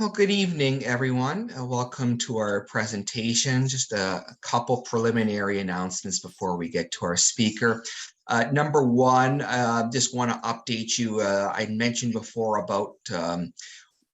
Well, good evening, everyone. Welcome to our presentation. Just a couple preliminary announcements before we get to our speaker. Number one, just want to update you. I mentioned before about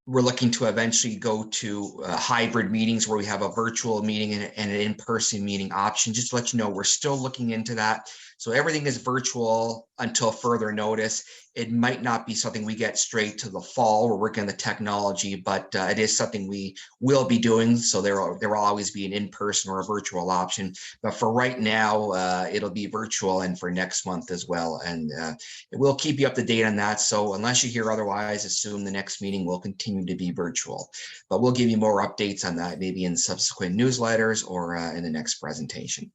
we're looking to eventually go to hybrid meetings where we have a virtual meeting and an in-person meeting option. Just to let you know, we're still looking into that. So everything is virtual until further notice. It might not be something we get straight to the fall. We're working on the technology, but it is something we will be doing. So there will always be an in-person or a virtual option. But for right now, it'll be virtual, and for next month as well. And we'll keep you up to date on that. So unless you hear otherwise, assume the next meeting will continue to be virtual. But we'll give you more updates on that, maybe in subsequent newsletters or in the next presentation.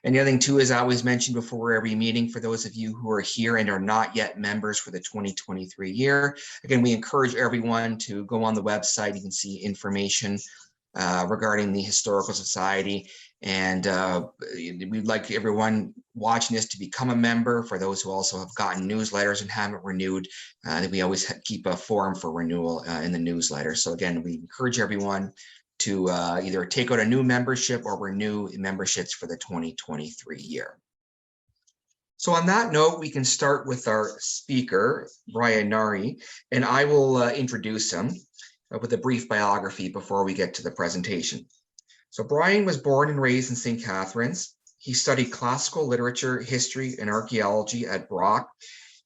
And the other thing too, as I always mentioned before every meeting, for those of you who are here and are not yet members for the 2023 year, again, we encourage everyone to go on the website. You can see information regarding the Historical Society. And we'd like everyone watching this to become a member. For those who also have gotten newsletters and haven't renewed, we always keep a form for renewal in the newsletter. So again, we encourage everyone to either take out a new membership or renew memberships for the 2023 year. So on that note, we can start with our speaker, Brian Narhi, and I will introduce him with a brief biography before we get to the presentation. So Brian was born and raised in St. Catharines. He studied classical literature, history, and archaeology at Brock.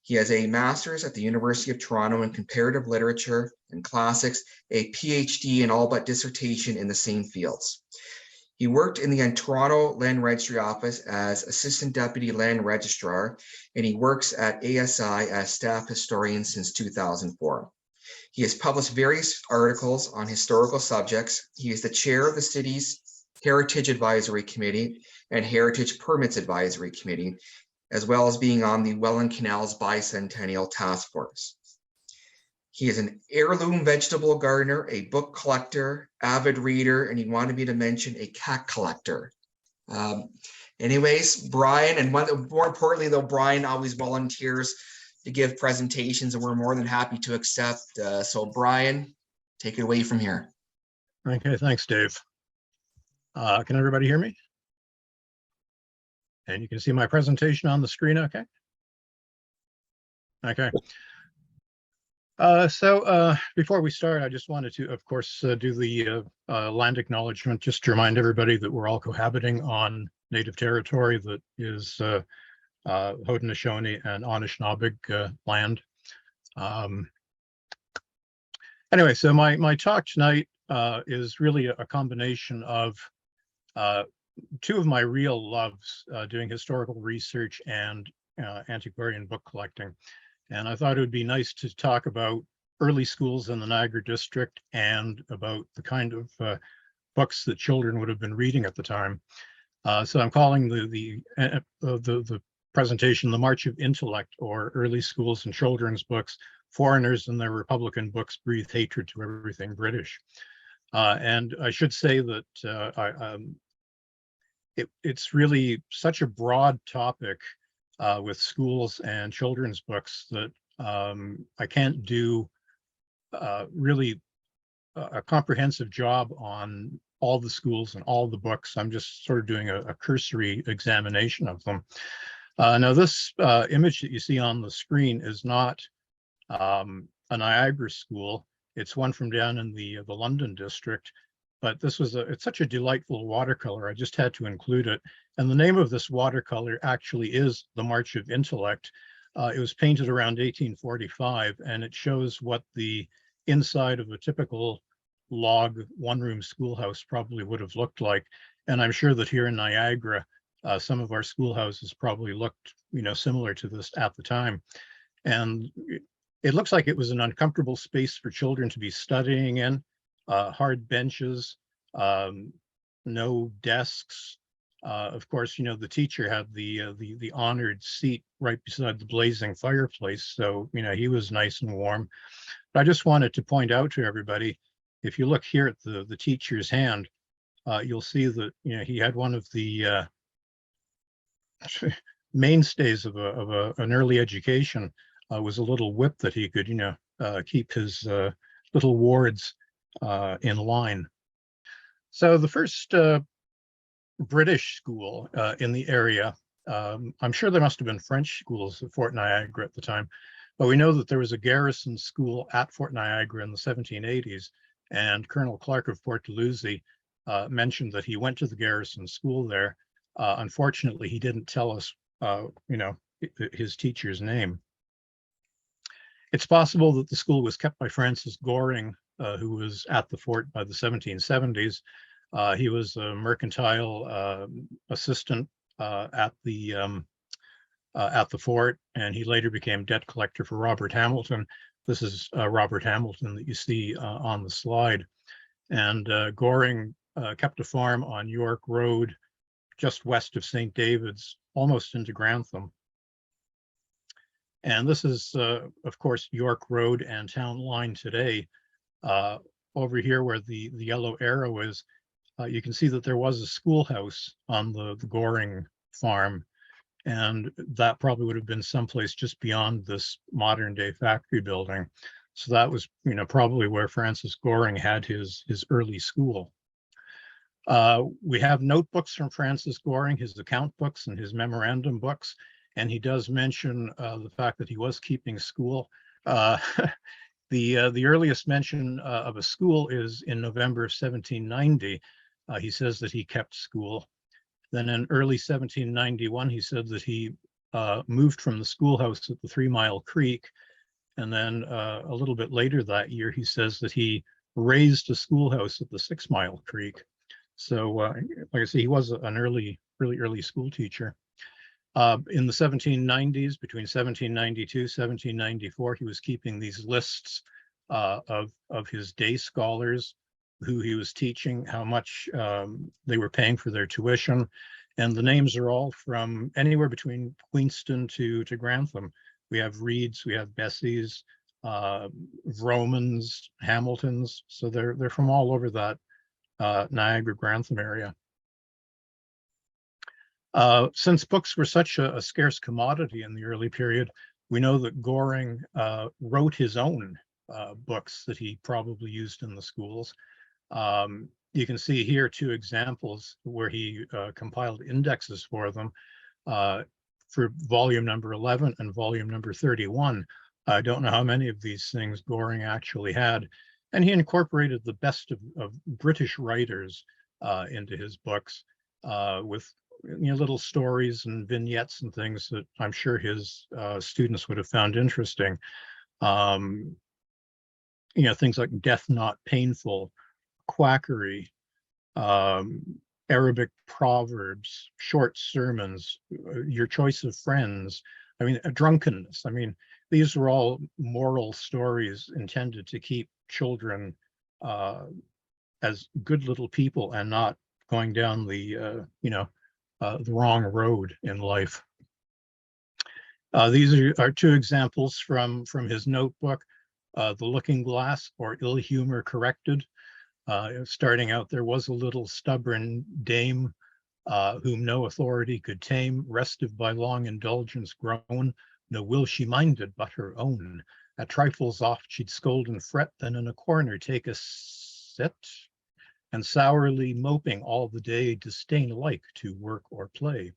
He has a master's at the University of Toronto in comparative literature and classics, a PhD and all but dissertation in the same fields. He worked in the Toronto Land Registry Office as Assistant Deputy Land Registrar, and he works at ASI as staff historian since 2004. He has published various articles on historical subjects. He is the chair of the city's Heritage Advisory Committee and Heritage Permits Advisory Committee, as well as being on the Welland Canal's Bi-Centenneial Task Force. He is an heirloom vegetable gardener, a book collector, avid reader, and he wanted me to mention a cat collector. Anyways, Brian, and more importantly though, Brian always volunteers to give presentations, and we're more than happy to accept. So Brian, take it away from here. Okay, thanks, Dave. Can everybody hear me? And you can see my presentation on the screen, okay? Okay. So before we start, I just wanted to, of course, do the land acknowledgement, just to remind everybody that we're all cohabiting on native territory that is Haudenosaunee and Anishinaabe land. Anyway, so my talk tonight is really a combination of two of my real loves, doing historical research and antiquarian book collecting. And I thought it would be nice to talk about early schools in the Niagara district and about the kind of books that children would have been reading at the time. So I'm calling the presentation "The March of Intellect," or Early Schools and Children's Books. Foreigners and their Republican books breathe hatred to everything British. And I should say that it's really such a broad topic with schools and children's books that I can't do really a comprehensive job on all the schools and all the books. I'm just sort of doing a cursory examination of them. Now, this image that you see on the screen is not a Niagara school. It's one from down in the London district. But this was it's such a delightful watercolor. I just had to include it. And the name of this watercolor actually is The March of Intellect. It was painted around 1845, and it shows what the inside of a typical log one-room schoolhouse probably would have looked like. And I'm sure that here in Niagara, some of our schoolhouses probably looked, similar to this at the time. And it looks like it was an uncomfortable space for children to be studying in. Hard benches, no desks. Of course, the teacher had the honored seat right beside the blazing fireplace, so he was nice and warm. But I just wanted to point out to everybody, if you look here at the teacher's hand, you'll see that he had one of the mainstays of an early education was a little whip that he could keep his little wards in line. So the first British school in the area, I'm sure there must have been French schools at Fort Niagara at the time, but we know that there was a garrison school at Fort Niagara in the 1780s, and Colonel Clark of Port Dalhousie mentioned that he went to the garrison school there. Unfortunately, he didn't tell us, his teacher's name. It's possible that the school was kept by Francis Goring, who was at the fort by the 1770s. He was a mercantile assistant at the fort, and he later became debt collector for Robert Hamilton. This is Robert Hamilton that you see on the slide. And Goring kept a farm on York Road, just west of St. David's, almost into Grantham. And this is, of course, York Road and Town Line today. Over here where the yellow arrow is, you can see that there was a schoolhouse on the Goring farm, and that probably would have been someplace just beyond this modern day factory building. So that was, probably where Francis Goring had his early school. We have notebooks from Francis Goring, his account books and his memorandum books, and he does mention the fact that he was keeping school. The earliest mention of a school is in November of 1790. He says that he kept school. Then in early 1791, he said that he moved from the schoolhouse at the 3 Mile Creek. And then a little bit later that year, he says that he raised a schoolhouse at the 6 Mile Creek. So like I say, he was an really early school teacher. In the 1790s, between 1792, 1794, he was keeping these lists of his day scholars, who he was teaching, how much they were paying for their tuition. And the names are all from anywhere between Queenston to Grantham. We have Reeds, we have Bessies, Vromans, Hamiltons. So they're from all over that Niagara Grantham area. Since books were such a scarce commodity in the early period, we know that Goring wrote his own books that he probably used in the schools. You can see here 2 examples where he compiled indexes for them for volume number 11 and volume number 31. I don't know how many of these things Goring actually had, and he incorporated the best of British writers into his books with little stories and vignettes and things that I'm sure his students would have found interesting. Things like Death Not Painful, quackery, Arabic proverbs, short sermons, your choice of friends, drunkenness. These were all moral stories intended to keep children as good little people and not going down the wrong road in life. These are 2 examples from his notebook, The Looking Glass, or Ill Humor Corrected. Starting out, there was a little stubborn dame whom no authority could tame, restive by long indulgence grown, no will she minded but her own. At trifles oft she'd scold and fret, then in a corner take a sit, and sourly moping all the day, disdain alike to work or play.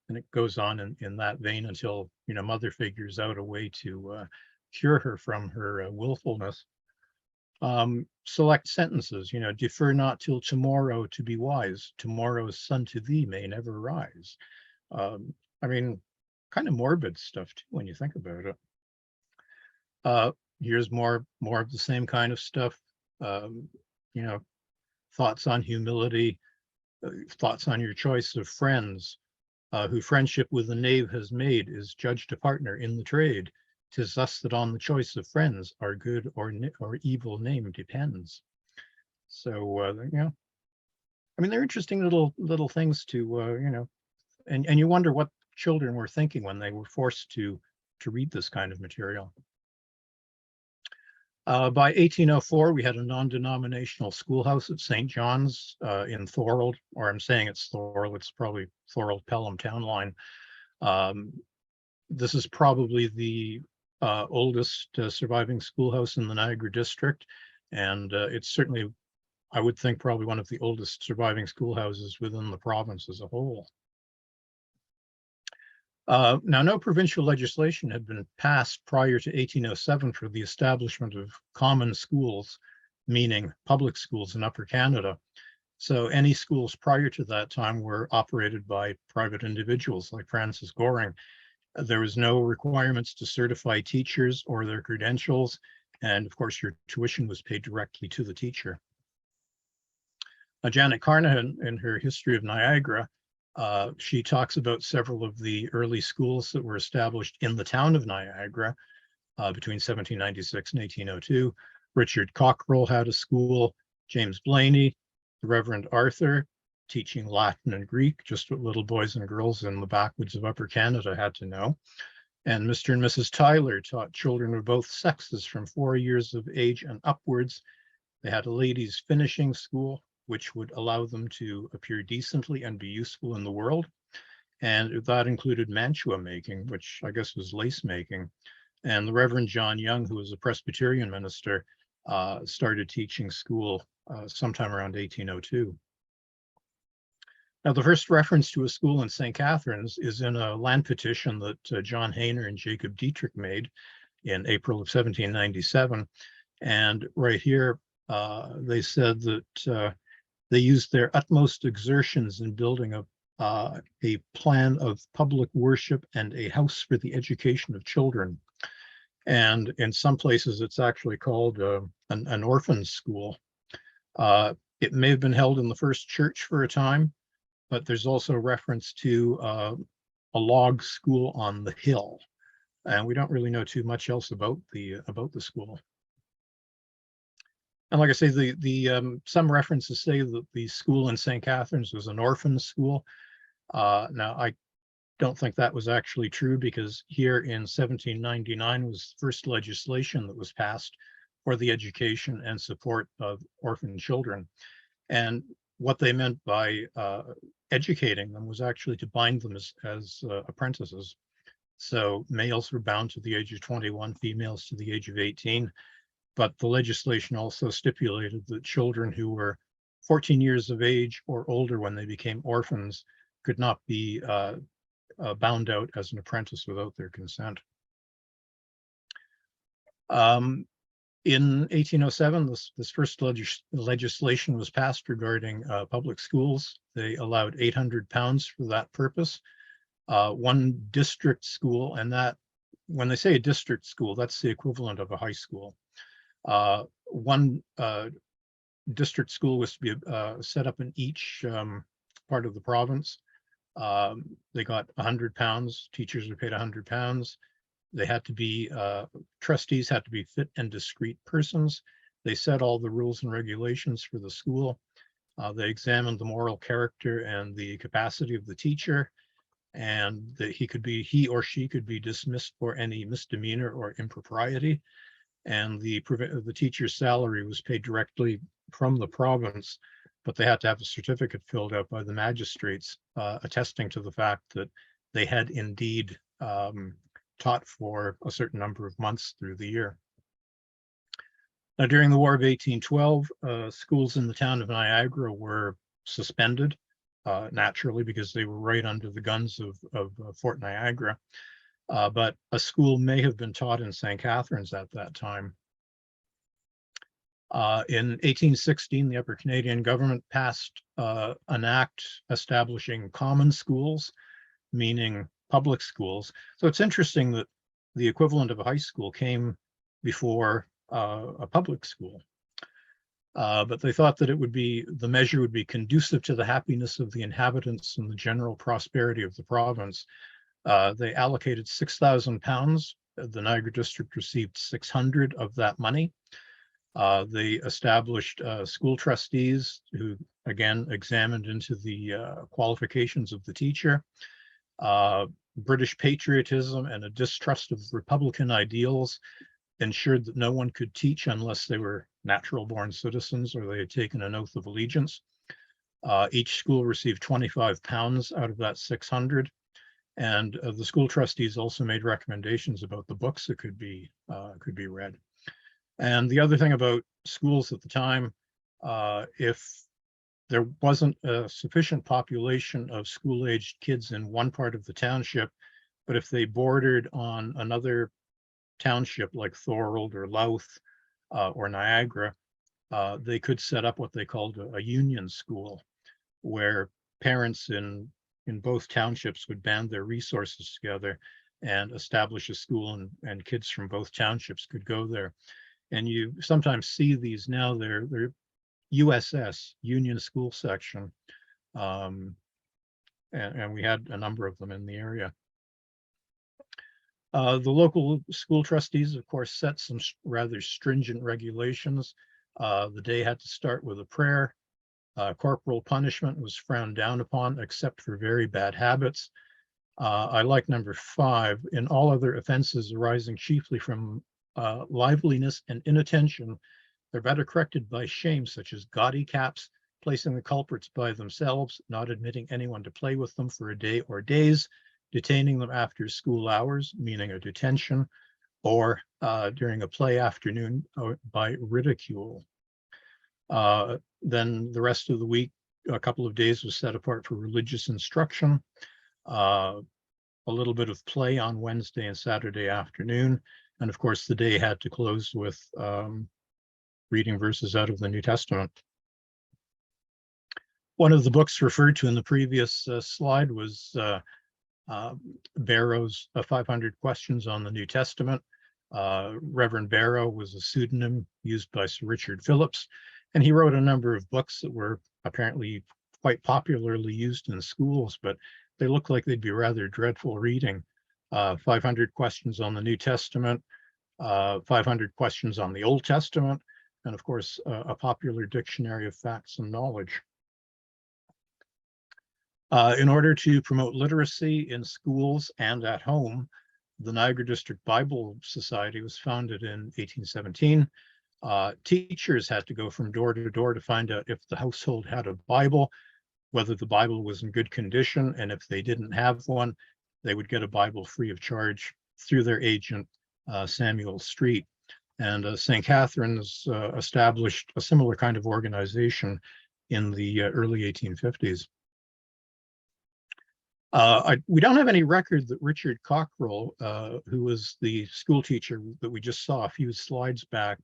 And it goes on in that vein until mother figures out a way to cure her from her willfulness. Select sentences, defer not till tomorrow to be wise. Tomorrow's sun to thee may never rise. Kind of morbid stuff too when you think about it. Here's more of the same kind of stuff. Thoughts on humility, thoughts on your choice of friends. Who friendship with the knave has made is judged a partner in the trade. 'Tis thus that on the choice of friends our good or evil name depends. So they're interesting little things to and you wonder what children were thinking when they were forced to read this kind of material. By 1804, we had a non-denominational schoolhouse at St. John's in Thorold, or I'm saying it's Thorold, it's probably Thorold Pelham Town Line. This is probably the oldest surviving schoolhouse in the Niagara district, And it's certainly, I would think, probably one of the oldest surviving schoolhouses within the province as a whole. Now, no provincial legislation had been passed prior to 1807 for the establishment of common schools, meaning public schools in Upper Canada. So any schools prior to that time were operated by private individuals like Francis Goring. There was no requirements to certify teachers or their credentials. And of course, your tuition was paid directly to the teacher. Janet Carnahan, in her History of Niagara, she talks about several of the early schools that were established in the town of Niagara between 1796 and 1802. Richard Cockrell had a school, James Blaney, the Reverend Arthur, teaching Latin and Greek, just what little boys and girls in the backwoods of Upper Canada had to know. And Mr. and Mrs. Tyler taught children of both sexes from 4 years of age and upwards. They had a ladies' finishing school, which would allow them to appear decently and be useful in the world. And that included mantua making, which I guess was lace making. And the Reverend John Young, who was a Presbyterian minister, started teaching school sometime around 1802. Now, the first reference to a school in St. Catharines is in a land petition that John Hayner and Jacob Dietrich made in April of 1797. And right here, they said that they used their utmost exertions in building a plan of public worship and a house for the education of children. And in some places, it's actually called an orphan school. It may have been held in the first church for a time, but there's also reference to a log school on the hill. And we don't really know too much else about the school. And like I say, some references say that the school in St. Catharines was an orphan school. Now, I don't think that was actually true, because here in 1799 was the first legislation that was passed for the education and support of orphan children. And what they meant by educating them was actually to bind them as apprentices. So males were bound to the age of 21, females to the age of 18. But the legislation also stipulated that children who were 14 years of age or older when they became orphans could not be bound out as an apprentice without their consent. In 1807, this first legislation was passed regarding public schools. They allowed £800 for that purpose. One district school, and that, when they say a district school, that's the equivalent of a high school. One district school was to be set up in each part of the province. They got £100. Teachers were paid £100. They had to be, trustees had to be fit and discreet persons. They set all the rules and regulations for the school. They examined the moral character and the capacity of the teacher, and that he or she could be dismissed for any misdemeanor or impropriety. And the teacher's salary was paid directly from the province, but they had to have a certificate filled out by the magistrates attesting to the fact that they had indeed taught for a certain number of months through the year. Now, during the War of 1812, schools in the town of Niagara were suspended, naturally, because they were right under the guns of Fort Niagara. But a school may have been taught in St. Catharines at that time. In 1816, the Upper Canadian government passed an act establishing common schools, meaning public schools. So it's interesting that the equivalent of a high school came before a public school. But they thought that the measure would be conducive to the happiness of the inhabitants and the general prosperity of the province. They allocated £6,000. The Niagara district received 600 of that money. They established school trustees who, again, examined into the qualifications of the teacher. British patriotism and a distrust of Republican ideals ensured that no one could teach unless they were natural-born citizens or they had taken an oath of allegiance. Each school received £25 out of that 600. And the school trustees also made recommendations about the books that could be read. And the other thing about schools at the time, if there wasn't a sufficient population of school-aged kids in one part of the township, but if they bordered on another township like Thorold or Louth or Niagara, they could set up what they called a union school, where parents in both townships would band their resources together and establish a school, and kids from both townships could go there. And you sometimes see these now, they're USS, Union School Section. And we had a number of them in the area. The local school trustees, of course, set some rather stringent regulations. The day had to start with a prayer. Corporal punishment was frowned down upon, except for very bad habits. I like number 5. In all other offenses arising chiefly from liveliness and inattention, they're better corrected by shame, such as gaudy caps, placing the culprits by themselves, not admitting anyone to play with them for a day or days, detaining them after school hours, meaning a detention, or during a play afternoon by ridicule. Then the rest of the week, a couple of days was set apart for religious instruction, a little bit of play on Wednesday and Saturday afternoon, and of course the day had to close with reading verses out of the New Testament. One of the books referred to in the previous slide was Barrow's 500 Questions on the New Testament. Reverend Barrow was a pseudonym used by Sir Richard Phillips, and he wrote a number of books that were apparently quite popularly used in schools, but they look like they'd be rather dreadful reading. 500 Questions on the New Testament, 500 Questions on the Old Testament, and of course, a popular dictionary of facts and knowledge. In order to promote literacy in schools and at home, the Niagara District Bible Society was founded in 1817. Teachers had to go from door to door to find out if the household had a Bible, whether the Bible was in good condition, and if they didn't have one, they would get a Bible free of charge through their agent, Samuel Street. And St. Catharines established a similar kind of organization in the early 1850s. We don't have any record that Richard Cockrell, who was the school teacher that we just saw a few slides back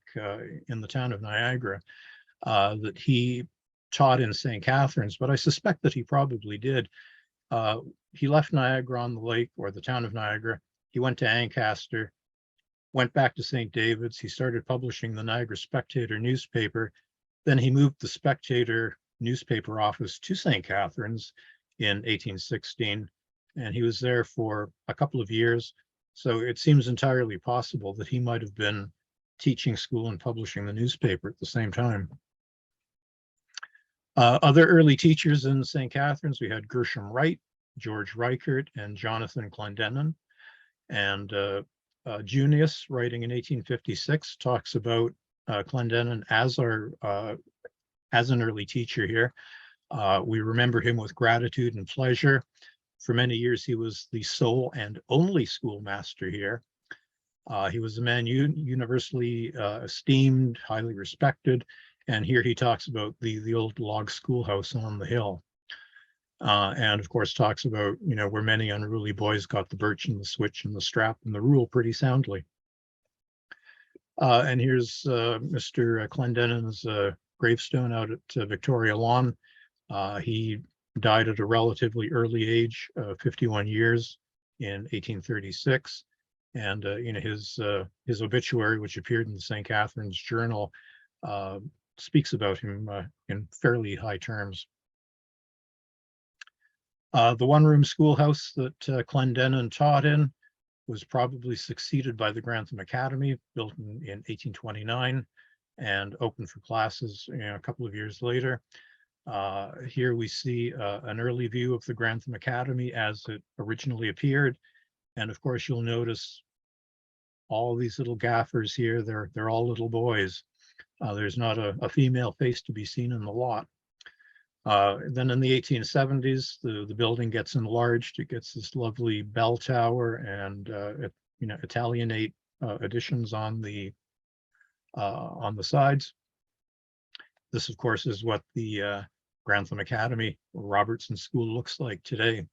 in the town of Niagara, that he taught in St. Catharines, but I suspect that he probably did. He left Niagara on the Lake, or the town of Niagara. He went to Ancaster, went back to St. David's. He started publishing the Niagara Spectator newspaper. Then he moved the Spectator newspaper office to St. Catharines in 1816, and he was there for a couple of years. So it seems entirely possible that he might have been teaching school and publishing the newspaper at the same time. Other early teachers in St. Catharines, we had Gershom Wright, George Reichert, and Jonathan Clendenin. And Junius, writing in 1856, talks about Clendenin as an early teacher here. We remember him with gratitude and pleasure. For many years, he was the sole and only schoolmaster here. He was a man universally esteemed, highly respected, and here he talks about the old log schoolhouse on the hill. And of course talks about, where many unruly boys got the birch and the switch and the strap and the rule pretty soundly. And here's Mr. Clendenin's gravestone out at Victoria Lawn. He died at a relatively early age, 51 years in 1836. And his obituary, which appeared in the St. Catharines Journal, speaks about him in fairly high terms. The one-room schoolhouse that Clendenin taught in was probably succeeded by the Grantham Academy, built in 1829 and opened for classes a couple of years later. Here we see an early view of the Grantham Academy as it originally appeared. And of course, you'll notice all these little gaffers here, they're all little boys. There's not a female face to be seen in the lot. Then in the 1870s, the building gets enlarged. It gets this lovely bell tower and Italianate additions on the on the sides. This, of course, is what the Grantham Academy or Robertson School looks like today.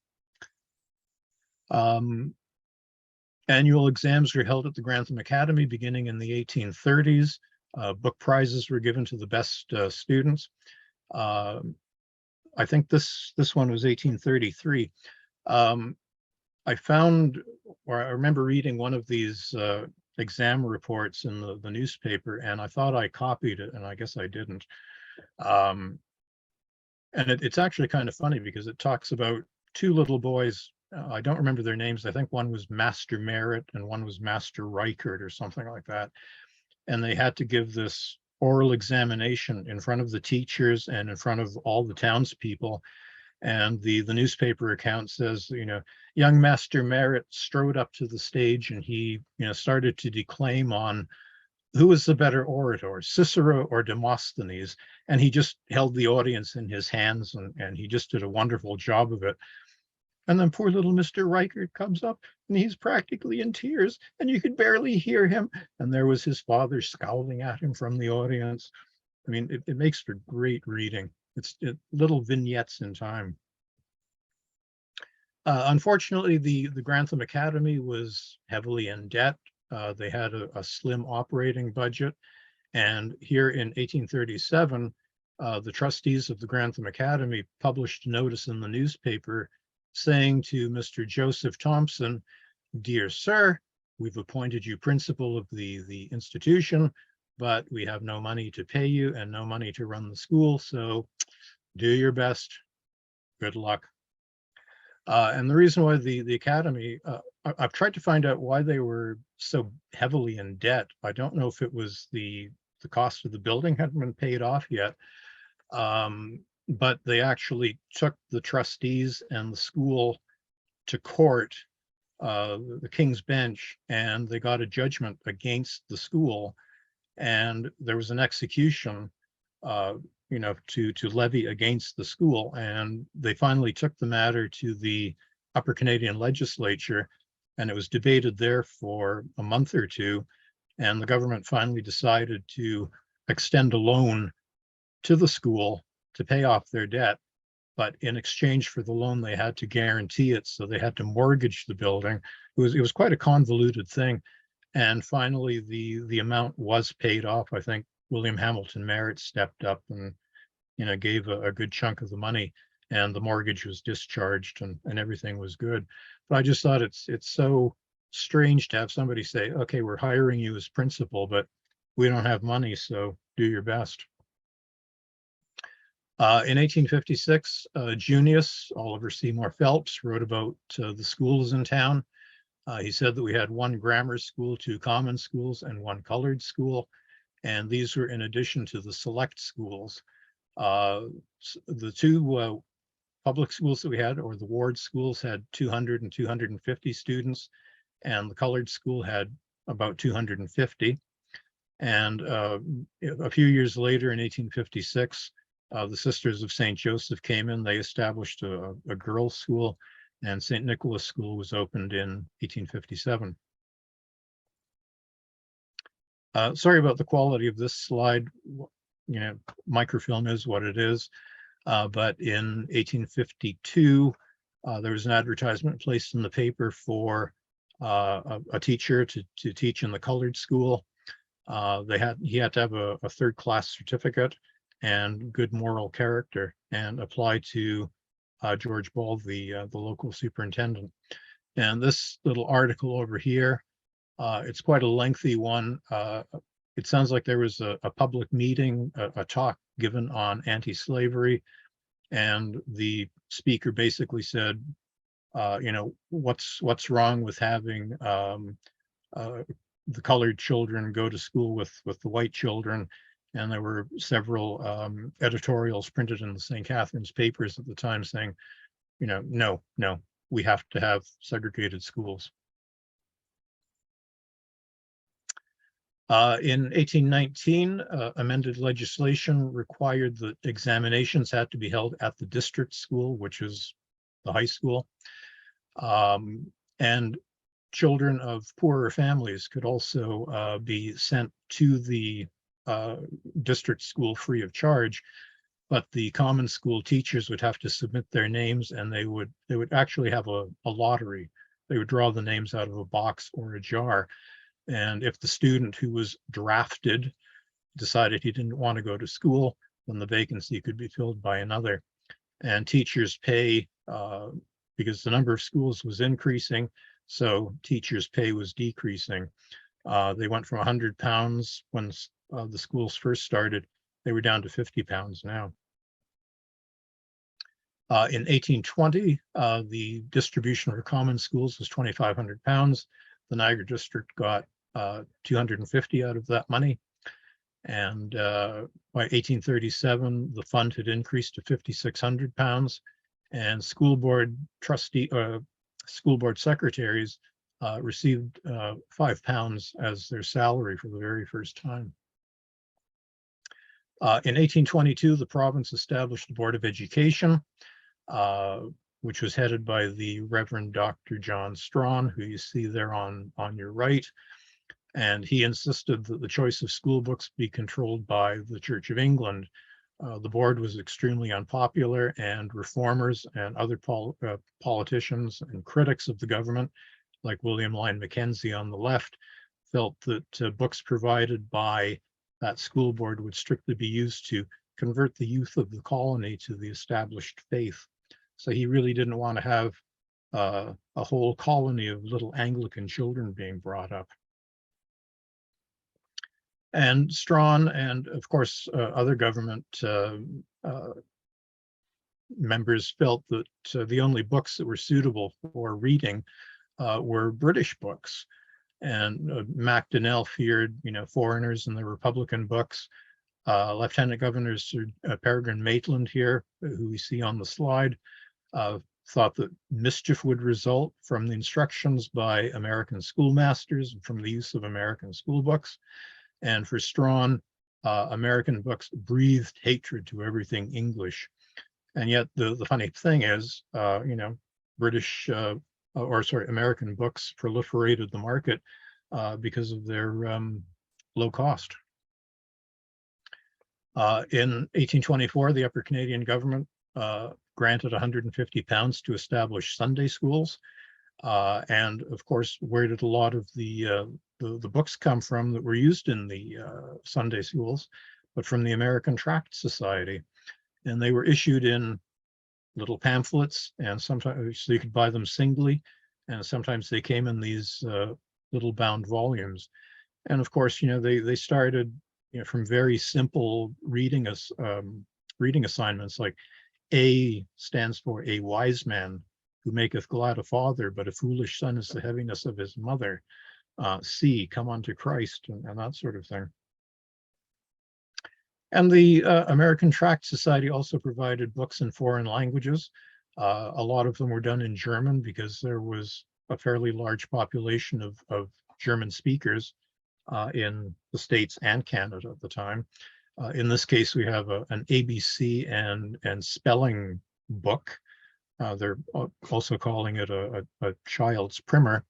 Annual exams were held at the Grantham Academy beginning in the 1830s. Book prizes were given to the best students. I think this one was 1833. I found, or I remember reading one of these exam reports in the newspaper, and I thought I copied it, and I guess I didn't. And it's actually kind of funny because it talks about two little boys. I don't remember their names. I think one was Master Merritt and one was Master Reichert or something like that. And they had to give this oral examination in front of the teachers and in front of all the townspeople. And the newspaper account says, young Master Merritt strode up to the stage and he, started to declaim on who was the better orator, Cicero or Demosthenes. And he just held the audience in his hands and he just did a wonderful job of it. And then poor little Mr. Reichert comes up and he's practically in tears and you could barely hear him. And there was his father scowling at him from the audience. I mean, it makes for great reading. It's little vignettes in time. Unfortunately, the Grantham Academy was heavily in debt. They had a slim operating budget. And here in 1837, the trustees of the Grantham Academy published a notice in the newspaper saying to Mr. Joseph Thompson, "Dear sir, we've appointed you principal of the institution, but we have no money to pay you and no money to run the school. So do your best. Good luck." And the reason why the Academy, I've tried to find out why they were so heavily in debt. I don't know if it was the cost of the building hadn't been paid off yet, but they actually took the trustees and the school to court, the King's Bench, and they got a judgment against the school. And there was an execution, to levy against the school. And they finally took the matter to the Upper Canadian legislature, and it was debated there for a month or two. And the government finally decided to extend a loan to the school to pay off their debt. But in exchange for the loan, they had to guarantee it. So they had to mortgage the building. It was quite a convoluted thing. And finally, the amount was paid off. I think William Hamilton Merritt stepped up and, gave a good chunk of the money, and the mortgage was discharged and everything was good. But I just thought it's so strange to have somebody say, okay, we're hiring you as principal, but we don't have money, so do your best. In 1856, Junius, Oliver Seymour Phelps, wrote about the schools in town. He said that we had one grammar school, two common schools, and one colored school. And these were in addition to the select schools. The two public schools that we had, or the ward schools, had 200 and 250 students, and the colored school had about 250. And a few years later, in 1856, the Sisters of St. Joseph came in. They established a girls' school, and St. Nicholas School was opened in 1857. Sorry about the quality of this slide. Microfilm is what it is. But in 1852, there was an advertisement placed in the paper for a teacher to teach in the colored school. He had to have a third-class certificate and good moral character, and apply to George Ball, the local superintendent. And this little article over here, it's quite a lengthy one. It sounds like there was a public meeting, a talk given on anti-slavery, and the speaker basically said, what's wrong with having the colored children go to school with the white children? And there were several editorials printed in the St. Catharines papers at the time saying, no, we have to have segregated schools. In 1819, amended legislation required that examinations had to be held at the district school, which is the high school. And children of poorer families could also be sent to the district school free of charge, but the common school teachers would have to submit their names, and they would actually have a lottery. They would draw the names out of a box or a jar, and if the student who was drafted decided he didn't want to go to school, then the vacancy could be filled by another. And teachers' pay, because the number of schools was increasing, so teachers' pay was decreasing. They went from £100 when the schools first started. They were down to £50 now. In 1820, the distribution for common schools was £2,500. The Niagara district got 250 out of that money. And by 1837, the fund had increased to £5,600, and school board secretaries received £5 as their salary for the very first time. In 1822, the province established a Board of Education, which was headed by the Reverend Dr. John Strawn, who you see there on your right. And he insisted that the choice of school books be controlled by the Church of England. The board was extremely unpopular, and reformers and other politicians and critics of the government, like William Lyon Mackenzie on the left, felt that books provided by that school board would strictly be used to convert the youth of the colony to the established faith. So he really didn't want to have a whole colony of little Anglican children being brought up. And Strawn and, of course, other government members felt that the only books that were suitable for reading were British books. And Macdonnell feared, foreigners in the Republican books. Lieutenant Governor Sir Peregrine Maitland here, who we see on the slide, thought that mischief would result from the instructions by American schoolmasters and from the use of American school books. And for Strawn, American books breathed hatred to everything English. And yet the funny thing is, American books proliferated the market because of their low cost. In 1824, the Upper Canadian government granted £150 to establish Sunday schools. And of course, where did a lot of the books come from that were used in the Sunday schools? But from the American Tract Society. And they were issued in little pamphlets, and sometimes so you could buy them singly, and sometimes they came in these little bound volumes. And of course, they started from very simple reading assignments, like A stands for a wise man who maketh glad a father, but a foolish son is the heaviness of his mother. C, come unto Christ, and that sort of thing. And the American Tract Society also provided books in foreign languages. A lot of them were done in German because there was a fairly large population of German speakers in the States and Canada at the time. In this case, we have an ABC and spelling book. They're also calling it a child's primer,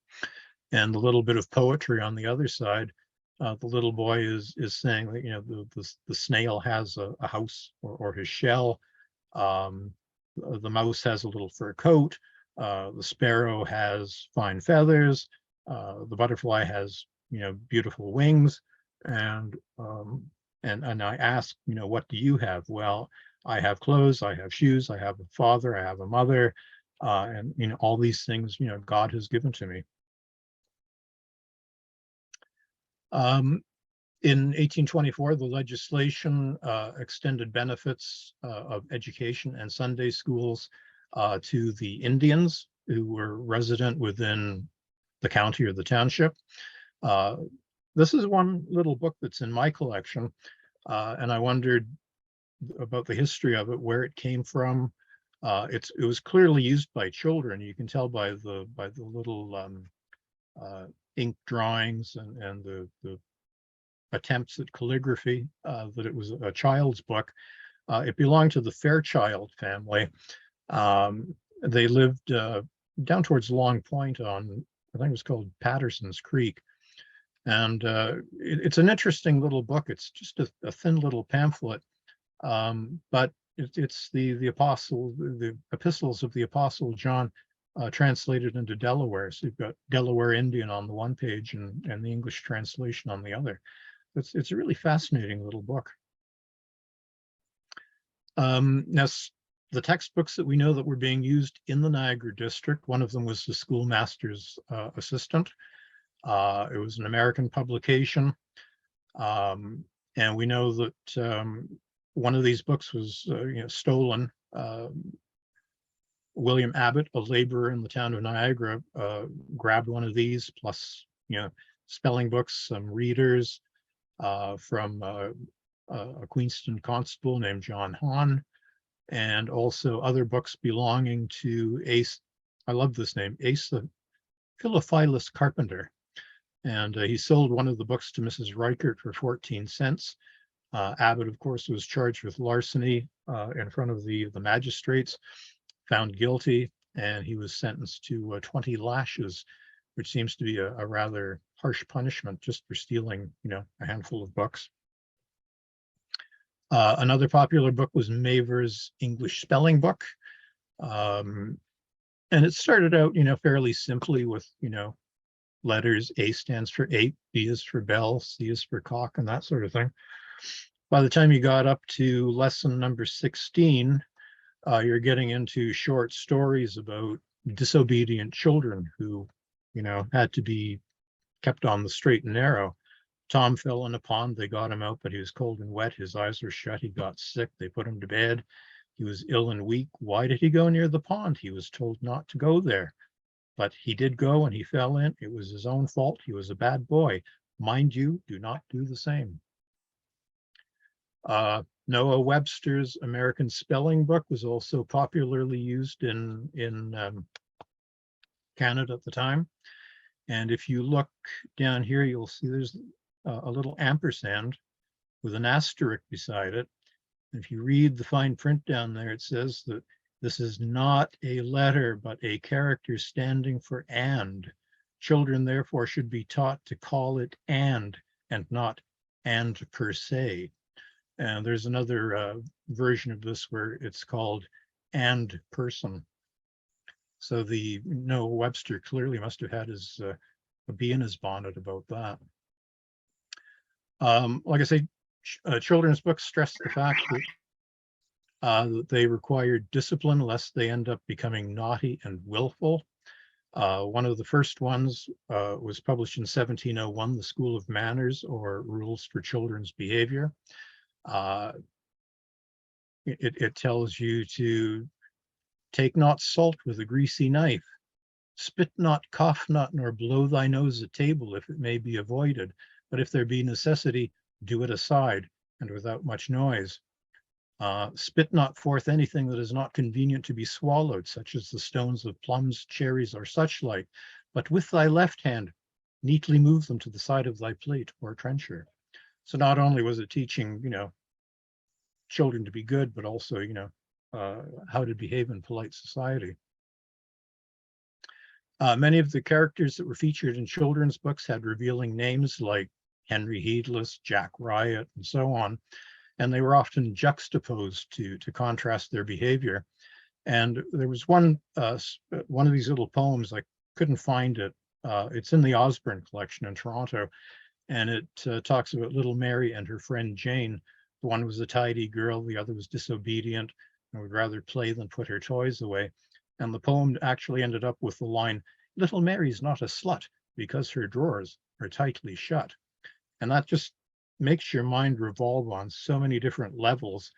and a little bit of poetry on the other side. The little boy is saying that the snail has a house or his shell. The mouse has a little fur coat. The sparrow has fine feathers. The butterfly has beautiful wings. And I ask, what do you have? Well, I have clothes, I have shoes, I have a father, I have a mother, and all these things God has given to me. In 1824, the legislation extended benefits of education and Sunday schools to the Indians who were resident within the county or the township. This is one little book that's in my collection, and I wondered about the history of it, where it came from. It was clearly used by children. You can tell by the little ink drawings and the attempts at calligraphy that it was a child's book. It belonged to the Fairchild family. They lived down towards Long Point on I think it was called Patterson's Creek. And it's an interesting little book. It's just a thin little pamphlet, but it's the epistles of the Apostle John translated into Delaware. So you've got Delaware Indian on the one page and the English translation on the other. It's a really fascinating little book. Now, the textbooks that we know that were being used in the Niagara district, one of them was the schoolmaster's assistant. It was an American publication. And we know that one of these books was stolen. William Abbott, a laborer in the town of Niagara, grabbed one of these, plus spelling books, some readers from a Queenston constable named John Hahn, and also other books belonging to Ace. I love this name, Ace the Philophilus Carpenter. And he sold one of the books to Mrs. Reichert for 14 cents. Abbott, of course, was charged with larceny in front of the magistrates, found guilty, and he was sentenced to 20 lashes, which seems to be a rather harsh punishment just for stealing, a handful of books. Another popular book was Mavor's English Spelling Book. And it started out, fairly simply with, letters. A stands for ape, B is for bell, C is for cock, and that sort of thing. By the time you got up to lesson number 16, you're getting into short stories about disobedient children who, had to be kept on the straight and narrow. Tom fell in a pond. They got him out, but he was cold and wet. His eyes were shut. He got sick. They put him to bed. He was ill and weak. Why did he go near the pond? He was told not to go there. But he did go and he fell in. It was his own fault. He was a bad boy. Mind you, do not do the same. Noah Webster's American Spelling Book was also popularly used in Canada at the time. And if you look down here, you'll see there's a little ampersand with an asterisk beside it. And if you read the fine print down there, it says that this is not a letter, but a character standing for and. Children, therefore, should be taught to call it and not and per se. And there's another version of this where it's called and person. So the Noah Webster clearly must have had his a bee in his bonnet about that. Like I say, children's books stress the fact that they required discipline lest they end up becoming naughty and willful. One of the first ones was published in 1701, The School of Manners, or Rules for Children's Behavior. It tells you to take not salt with a greasy knife, spit not, cough not, nor blow thy nose at table if it may be avoided. But if there be necessity, do it aside and without much noise. Spit not forth anything that is not convenient to be swallowed, such as the stones of plums, cherries, or such like, but with thy left hand, neatly move them to the side of thy plate or trencher. So not only was it teaching, children to be good, but also, how to behave in polite society. Many of the characters that were featured in children's books had revealing names like Henry Heedless, Jack Riot, and so on. And they were often juxtaposed to contrast their behavior. And there was one of these little poems, I couldn't find it. It's in the Osborne collection in Toronto. And it talks about little Mary and her friend Jane. The one was a tidy girl, the other was disobedient and would rather play than put her toys away. And the poem actually ended up with the line, "Little Mary's not a slut because her drawers are tightly shut." And that just makes your mind revolve on so many different levels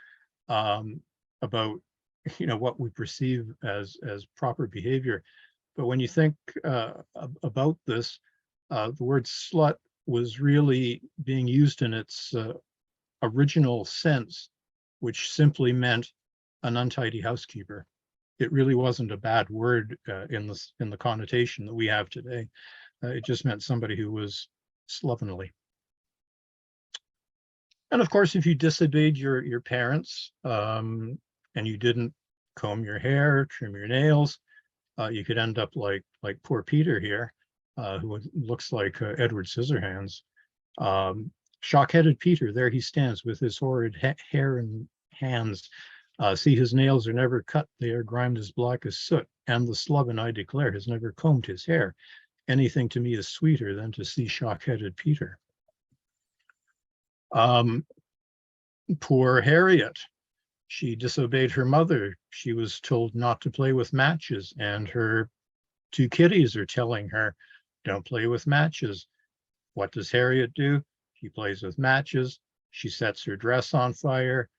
about, what we perceive as proper behavior. But when you think about this, the word slut was really being used in its original sense, which simply meant an untidy housekeeper. It really wasn't a bad word in the connotation that we have today. It just meant somebody who was slovenly. And of course, if you disobeyed your parents and you didn't comb your hair, trim your nails, you could end up like poor Peter here. who looks like Edward Scissorhands. Shock-headed Peter, there he stands with his horrid hair and hands. See, his nails are never cut, they are grimed as black as soot, and the sloven, I declare, has never combed his hair. Anything to me is sweeter than to see shock-headed Peter. Poor Harriet. She disobeyed her mother. She was told not to play with matches, and her two kitties are telling her, don't play with matches. What does Harriet do? She plays with matches. She sets her dress on fire.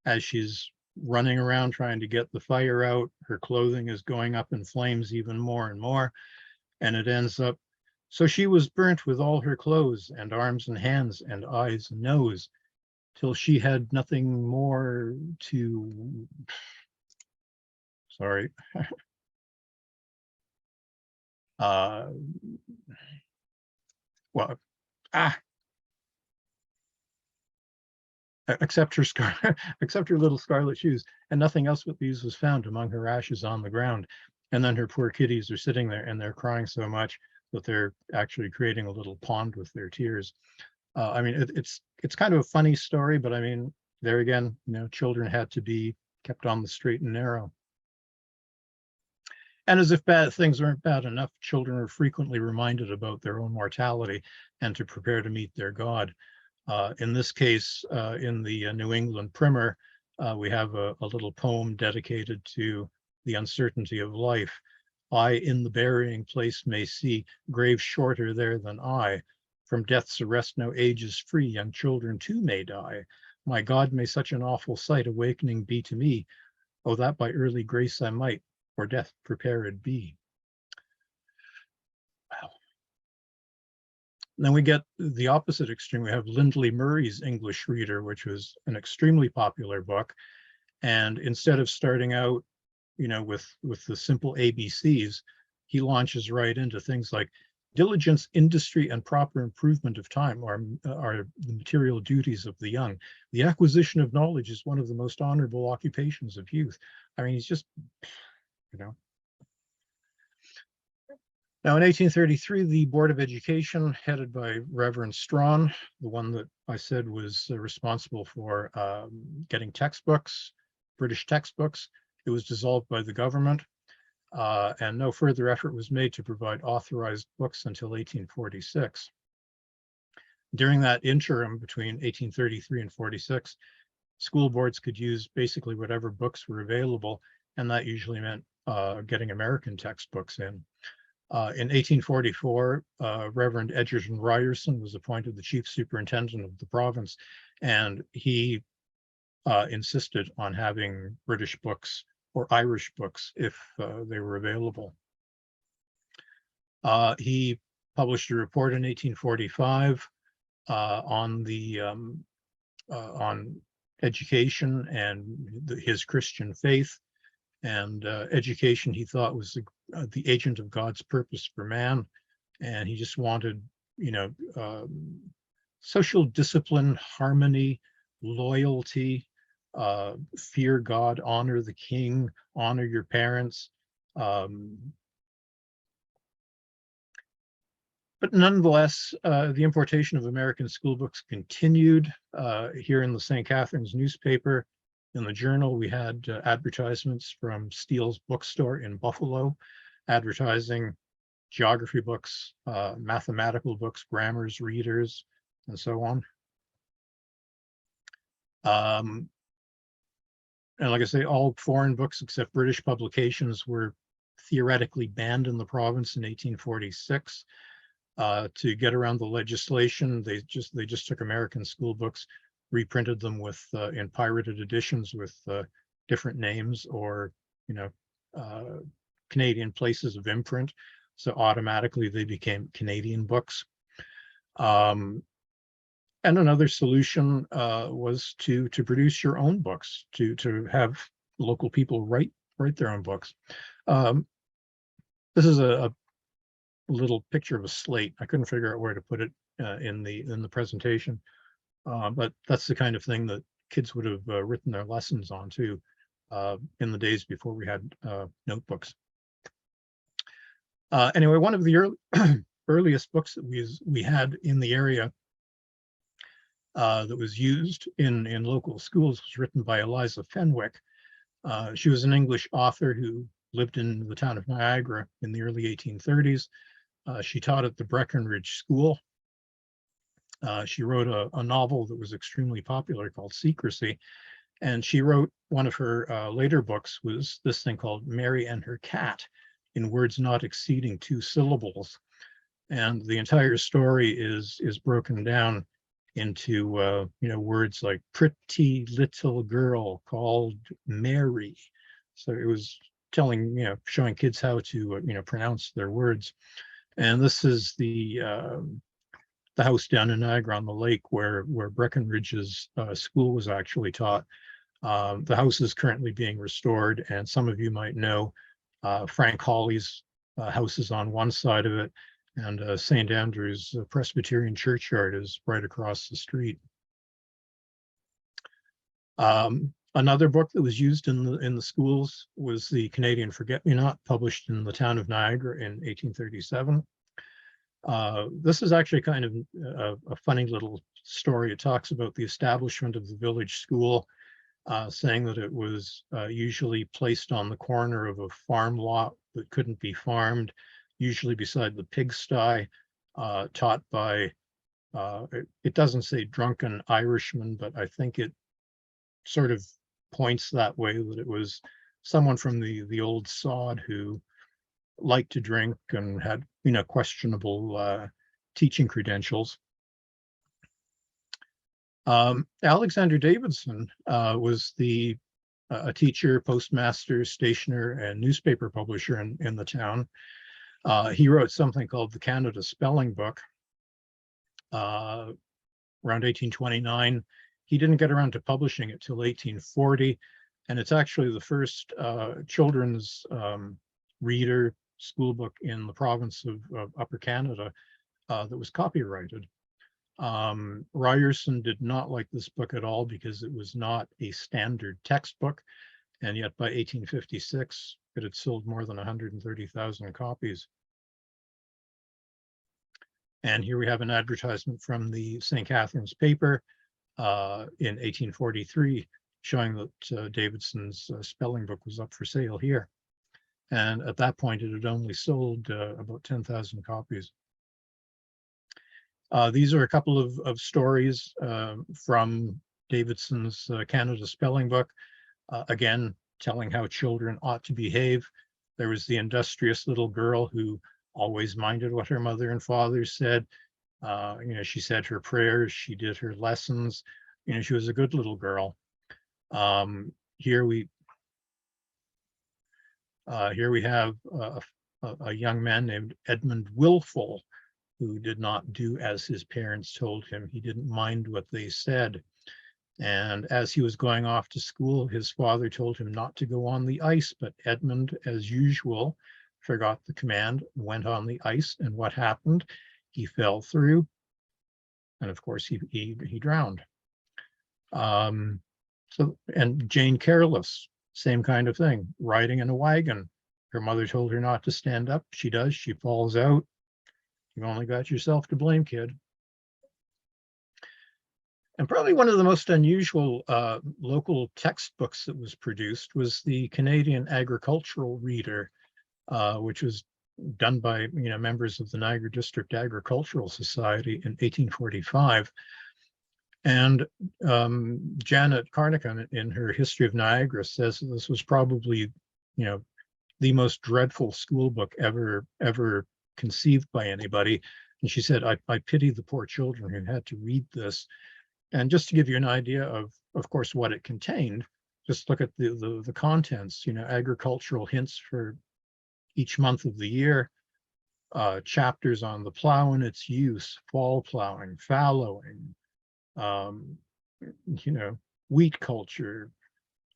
As she's running around trying to get the fire out, her clothing is going up in flames even more and more, and it ends up, so she was burnt with all her clothes and arms and hands and eyes and nose, till she had nothing more to, sorry, well, except her except her little scarlet shoes, and nothing else but these was found among her ashes on the ground. And then her poor kitties are sitting there and they're crying so much that they're actually creating a little pond with their tears. I mean, it's kind of a funny story, but I mean, there again, you know, children had to be kept on the straight and narrow. And as if bad things aren't bad enough, children are frequently reminded about their own mortality and to prepare to meet their God. In this case, in the New England Primer, we have a little poem dedicated to the uncertainty of life. I in the burying place may see graves shorter there than I. From death's arrest no age is free, young children too may die. My God, may such an awful sight awakening be to me. Oh, that by early grace I might for death prepared be. Wow. And then we get the opposite extreme. We have Lindley Murray's English Reader, which was an extremely popular book. And instead of starting out, you know, with the simple ABCs, he launches right into things like diligence, industry, and proper improvement of time are the material duties of the young. The acquisition of knowledge is one of the most honorable occupations of youth. I mean, he's just, you know. Now, in 1833, the Board of Education, headed by Reverend Strawn, the one that I said was responsible for getting textbooks, British textbooks, it was dissolved by the government, and no further effort was made to provide authorized books until 1846. During that interim between 1833 and 46, school boards could use basically whatever books were available, and that usually meant getting American textbooks in. In 1844, Reverend Edgerton Ryerson was appointed the chief superintendent of the province, and he insisted on having British books or Irish books if they were available. He published a report in 1845 on education and his Christian faith. And education, he thought, was the agent of God's purpose for man. And he just wanted, you know, social discipline, harmony, loyalty, fear God, honor the king, honor your parents. But nonetheless, the importation of American school books continued. Here in the St. Catharines newspaper, in the Journal, we had advertisements from Steele's bookstore in Buffalo, advertising geography books, mathematical books, grammars, readers, and so on. And like I say, all foreign books except British publications were theoretically banned in the province in 1846. To get around the legislation, they just took American school books, reprinted them with in pirated editions with different names or, you know, Canadian places of imprint. So automatically they became Canadian books. And another solution was to produce your own books, to have local people write their own books. This is a little picture of a slate. I couldn't figure out where to put it in the presentation, but that's the kind of thing that kids would have written their lessons on too in the days before we had notebooks. Anyway, one of the earliest books that we had in the area that was used in local schools was written by Eliza Fenwick. She was an English author who lived in the town of Niagara in the early 1830s. She taught at the Breckenridge School. She wrote a novel that was extremely popular called Secrecy. And she wrote one of her later books was this thing called Mary and Her Cat, in words not exceeding 2 syllables. And the entire story is broken down into words like pretty little girl called Mary. So it was showing kids how to pronounce their words. And this is the house down in Niagara on the lake where Breckenridge's school was actually taught. The house is currently being restored, and some of you might know Frank Hawley's house is on one side of it, and St. Andrew's Presbyterian Churchyard is right across the street. Another book that was used in the schools was the Canadian Forget-Me-Not, published in the town of Niagara in 1837. This is actually kind of a funny little story. It talks about the establishment of the village school, saying that it was usually placed on the corner of a farm lot that couldn't be farmed, usually beside the pigsty, taught by, it doesn't say drunken Irishmen, but I think it sort of points that way, that it was someone from the old sod who liked to drink and had questionable teaching credentials. Alexander Davidson was a teacher, postmaster, stationer, and newspaper publisher in the town. He wrote something called the Canada Spelling Book around 1829. He didn't get around to publishing it till 1840, and it's actually the first children's reader school book in the province of Upper Canada that was copyrighted. Ryerson did not like this book at all because it was not a standard textbook, and yet by 1856 it had sold more than 130,000 copies. And here we have an advertisement from the St. Catharines paper in 1843 showing that Davidson's spelling book was up for sale here. And at that point it had only sold about 10,000 copies. These are a couple of stories from Davidson's Canada Spelling Book, again, telling how children ought to behave. There was the industrious little girl who always minded what her mother and father said. She said her prayers, she did her lessons. She was a good little girl. Here we have a young man named Edmund Wilful, who did not do as his parents told him. He didn't mind what they said. And as he was going off to school, his father told him not to go on the ice, but Edmund, as usual, forgot the command, went on the ice, and what happened? He fell through, and of course he drowned. And Jane Careless, same kind of thing, riding in a wagon. Her mother told her not to stand up. She does, she falls out. You've only got yourself to blame, kid. And probably one of the most unusual local textbooks that was produced was the Canadian Agricultural Reader, which was done by members of the Niagara District Agricultural Society in 1845. And Janet Carnicon, in her History of Niagara, says that this was probably the most dreadful school book ever conceived by anybody. And she said, I pity the poor children who had to read this. And just to give you an idea of course, what it contained, just look at the contents, agricultural hints for each month of the year, chapters on the plow and its use, fall plowing, fallowing, wheat culture,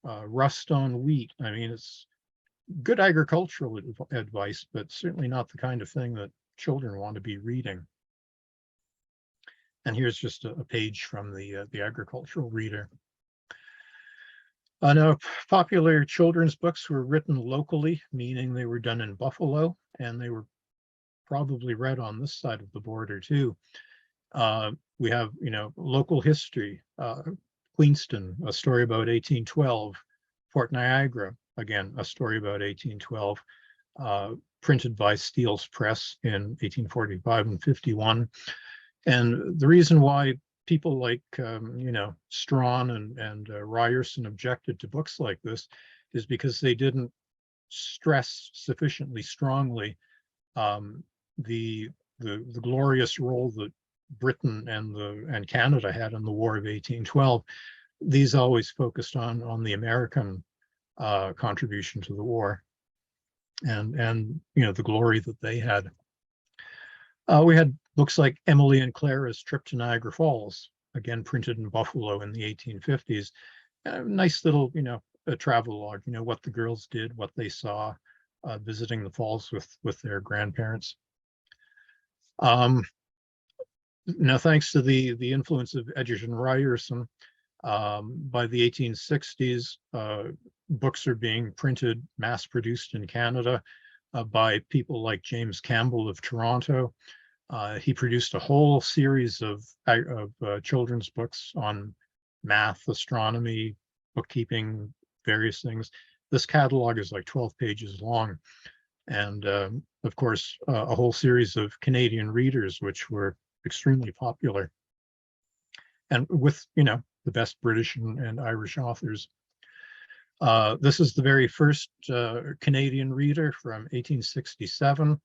rust on wheat. I mean, it's good agricultural advice, but certainly not the kind of thing that children want to be reading. And here's just a page from the Agricultural Reader. Now, popular children's books were written locally, meaning they were done in Buffalo, and they were probably read on this side of the border too. We have, local history, Queenston, a story about 1812, Fort Niagara, again, a story about 1812, printed by Steele's Press in 1845 and 51. And the reason why people like, Strawn and Ryerson objected to books like this is because they didn't stress sufficiently strongly the glorious role that Britain and Canada had in the War of 1812. These always focused on the American contribution to the war and the glory that they had. We had books like Emily and Clara's Trip to Niagara Falls, again printed in Buffalo in the 1850s. Nice little, a travelogue, what the girls did, what they saw, visiting the falls with their grandparents. Now, thanks to the influence of Egerton Ryerson, by the 1860s, books are being printed, mass-produced in Canada by people like James Campbell of Toronto. He produced a whole series of children's books on math, astronomy, bookkeeping, various things. This catalog is like 12 pages long. And of course, a whole series of Canadian readers, which were extremely popular. And with, the best British and Irish authors. This is the very first Canadian reader from 1867.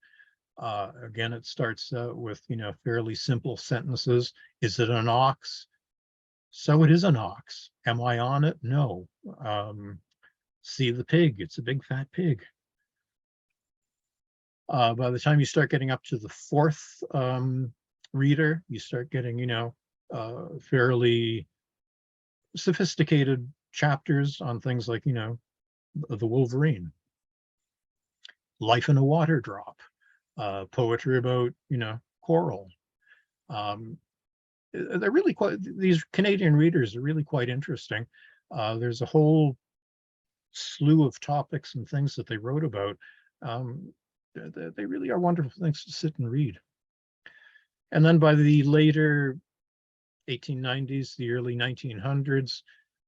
Again, it starts with, fairly simple sentences. Is it an ox? So it is an ox. Am I on it? No. See the pig. It's a big fat pig. By the time you start getting up to the fourth reader, you start getting, fairly sophisticated chapters on things like, the Wolverine, life in a water drop, poetry about, coral. They're really quite, these Canadian readers are really quite interesting. There's a whole slew of topics and things that they wrote about. They really are wonderful things to sit and read. And then by the later 1890s, the early 1900s,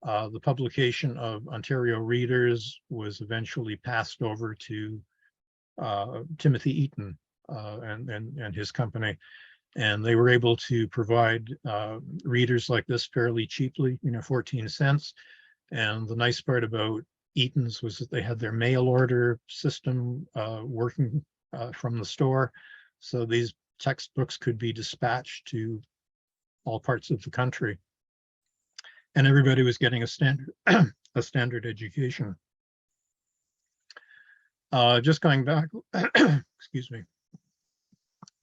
the publication of Ontario Readers was eventually passed over to Timothy Eaton and his company. And they were able to provide readers like this fairly cheaply, 14 cents. And the nice part about Eaton's was that they had their mail order system working from the store. So these textbooks could be dispatched to all parts of the country. And everybody was getting a standard a standard education. Just going back, excuse me,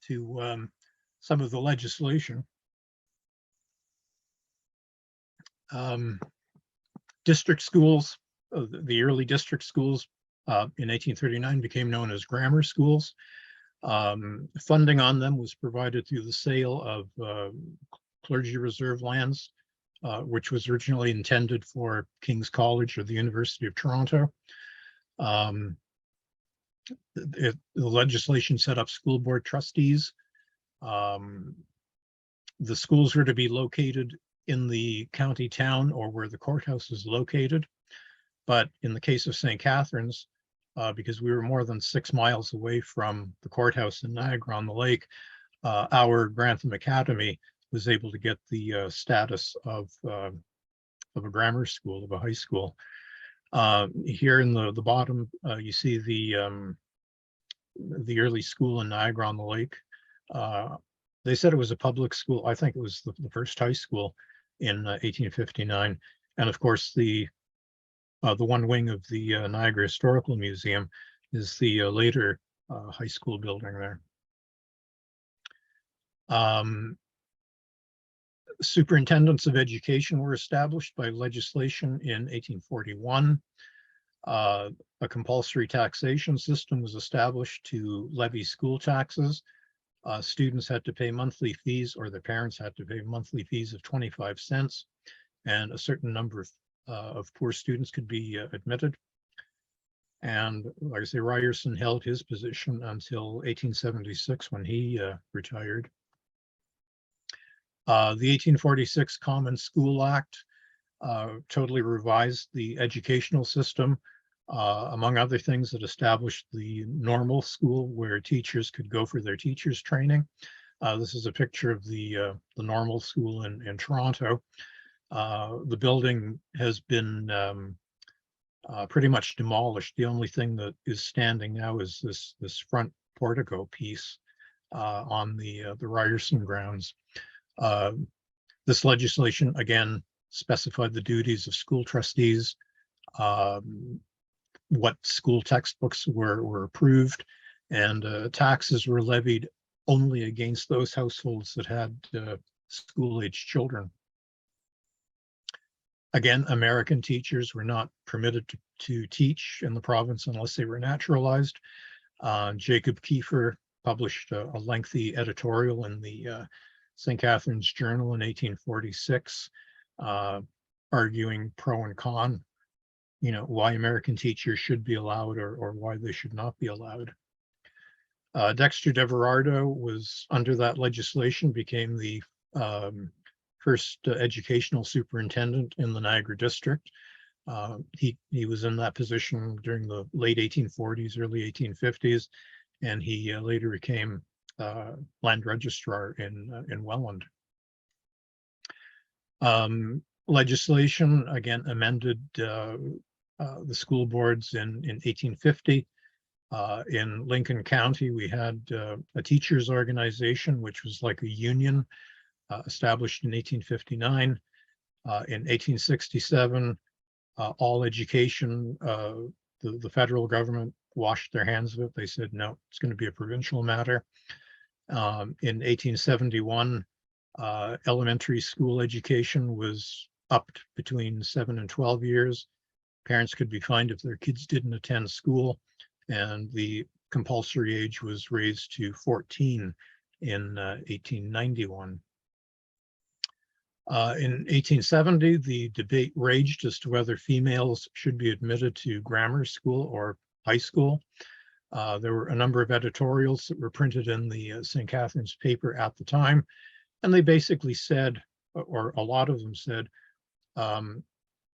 to some of the legislation. District schools, the early district schools in 1839 became known as grammar schools. Funding on them was provided through the sale of clergy reserve lands, which was originally intended for King's College or the University of Toronto. The legislation set up school board trustees. The schools were to be located in the county town or where the courthouse is located. But in the case of St. Catharines, because we were more than 6 miles away from the courthouse in Niagara on the Lake, our Grantham Academy was able to get the status of a grammar school, of a high school. Here in the bottom, you see the early school in Niagara on the Lake. They said it was a public school. I think it was the first high school in 1859. And of course, the one wing of the Niagara Historical Museum is the later high school building there. Superintendents of education were established by legislation in 1841. A compulsory taxation system was established to levy school taxes. Students had to pay monthly fees, or their parents had to pay monthly fees of 25 cents, and a certain number of poor students could be admitted. And like I say, Ryerson held his position until 1876 when he retired. The 1846 Common School Act totally revised the educational system. Among other things, it established the normal school where teachers could go for their teachers training. This is a picture of the normal school in Toronto. The building has been pretty much demolished. The only thing that is standing now is this front portico piece on the Ryerson grounds. This legislation again specified the duties of school trustees, what school textbooks were approved, and taxes were levied only against those households that had school-age children. Again, American teachers were not permitted to teach in the province unless they were naturalized. Jacob Kiefer published a lengthy editorial in the St. Catharines Journal in 1846, arguing pro and con, why American teachers should be allowed or why they should not be allowed. Dexter Deverardo was under that legislation, became the first educational superintendent in the Niagara district. He was in that position during the late 1840s, early 1850s, and he later became land registrar in Welland. Legislation again amended the school boards in 1850. In Lincoln County, we had a teachers organization, which was like a union, established in 1859. In 1867, all education, the federal government washed their hands of it. They said, no, it's going to be a provincial matter. In 1871, elementary school education was upped between 7 and 12 years. Parents could be fined if their kids didn't attend school, and the compulsory age was raised to 14 in 1891. In 1870, the debate raged as to whether females should be admitted to grammar school or high school. There were a number of editorials that were printed in the St. Catharines paper at the time, and they basically said, or a lot of them said,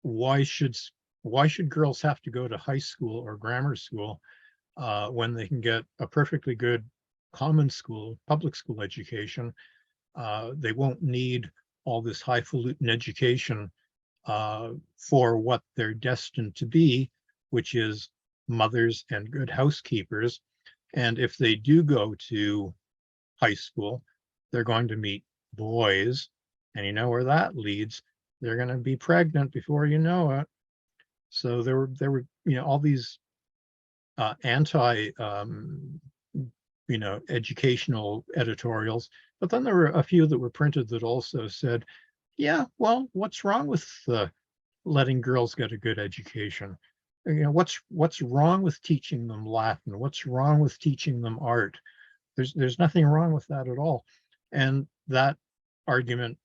why should girls have to go to high school or grammar school when they can get a perfectly good common school, public school education? They won't need all this highfalutin education for what they're destined to be, which is mothers and good housekeepers. And if they do go to high school, they're going to meet boys, and you know where that leads. They're going to be pregnant before you know it. So there were all these anti educational editorials, but then there were a few that were printed that also said, yeah, well, what's wrong with letting girls get a good education? What's wrong with teaching them Latin? What's wrong with teaching them art? There's nothing wrong with that at all. And that argument,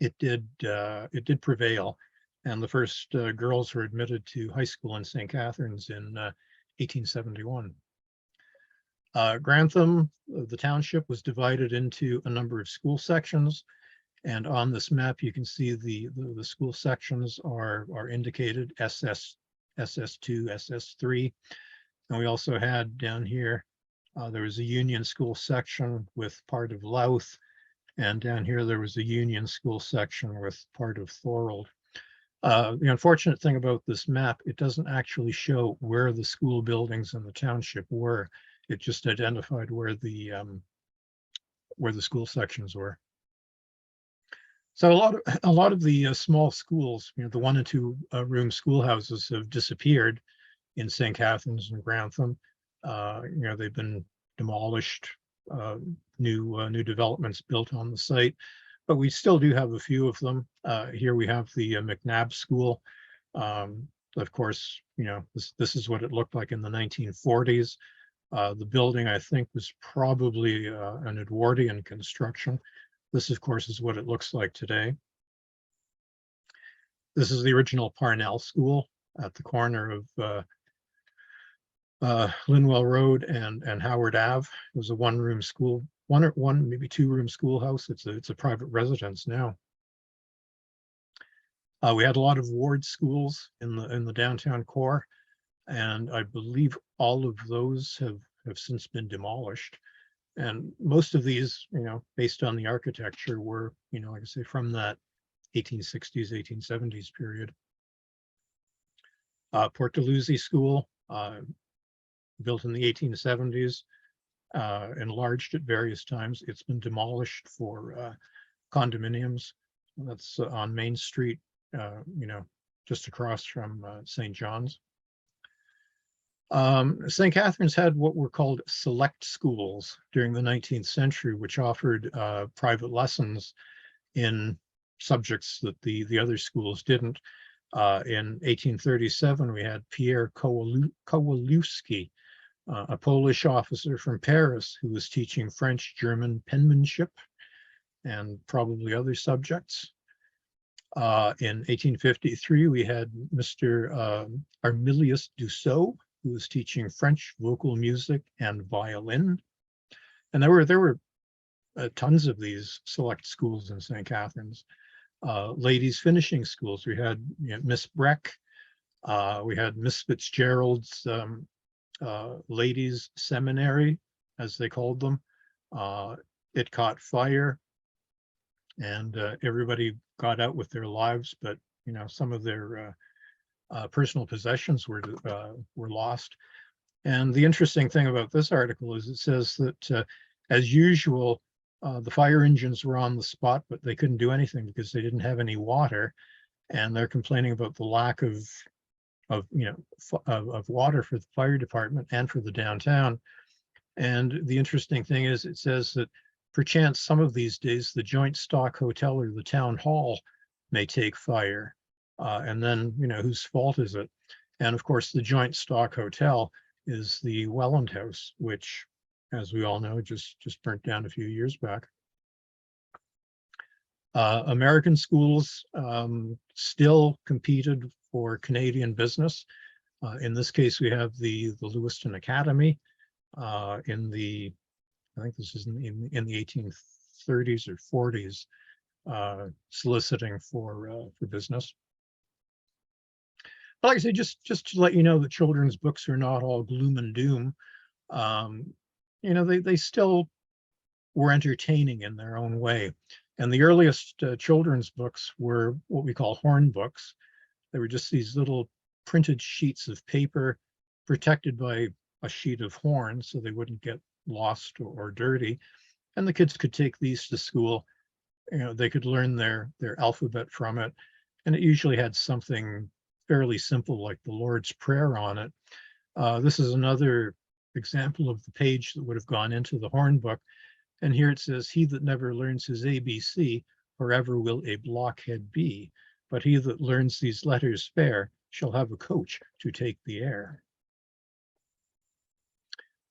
it did prevail, and the first girls were admitted to high school in St. Catharines in 1871. Grantham, the township, was divided into a number of school sections, and on this map you can see the school sections are indicated: SS, SS2, SS3, and we also had down here there was a union school section with part of Louth, and down here there was a union school section with part of Thorold. The unfortunate thing about this map, it doesn't actually show where the school buildings in the township were. It just identified where the school sections were. So a lot of the small schools, the 1 and 2 room schoolhouses, have disappeared in St. Catharines and Grantham. They've been demolished, new developments built on the site, but we still do have a few of them. Here we have the McNabb School. Of course, this is what it looked like in the 1940s. The building, I think, was probably an Edwardian construction. This, of course, is what it looks like today. This is the original Parnell School. at the corner of Linwell Road and Howard Ave. It was a one-room school, one maybe two-room schoolhouse. It's a private residence now. We had a lot of ward schools in the downtown core, and I believe all of those have since been demolished. And most of these, based on the architecture, were, like I say, from that 1860s, 1870s period. Port Dalhousie School, built in the 1870s, enlarged at various times. It's been demolished for condominiums. That's on Main Street, just across from St. John's. St. Catharines had what were called select schools during the 19th century, which offered private lessons in subjects that the other schools didn't. In 1837, we had Pierre Kowalewski, a Polish officer from Paris who was teaching French, German penmanship, and probably other subjects. In 1853, we had Mr. Armilius Dussault, who was teaching French vocal music and violin. And there were tons of these select schools in St. Catharines. Ladies finishing schools. We had Miss Breck. We had Miss Fitzgerald's ladies seminary, as they called them. It caught fire, and everybody got out with their lives, but some of their personal possessions were lost. And the interesting thing about this article is it says that, as usual, the fire engines were on the spot, but they couldn't do anything because they didn't have any water, and they're complaining about the lack of water for the fire department and for the downtown. And the interesting thing is, it says that perchance some of these days the Joint Stock Hotel or the town hall may take fire, and then whose fault is it? And of course, the Joint Stock Hotel is the Welland House, which, as we all know, just burnt down a few years back. American schools still competed for Canadian business. In this case, we have the Lewiston Academy I think this is in the 1830s or 40s, soliciting for business. But like I say, just to let you know that children's books are not all gloom and doom. They still were entertaining in their own way. And the earliest children's books were what we call horn books. They were just these little printed sheets of paper protected by a sheet of horn so they wouldn't get lost or dirty. And the kids could take these to school. They could learn their alphabet from it. And it usually had something fairly simple like the Lord's Prayer on it. This is another example of the page that would have gone into the horn book. And here it says, "He that never learns his ABC, forever will a blockhead be. But he that learns these letters fair shall have a coach to take the air."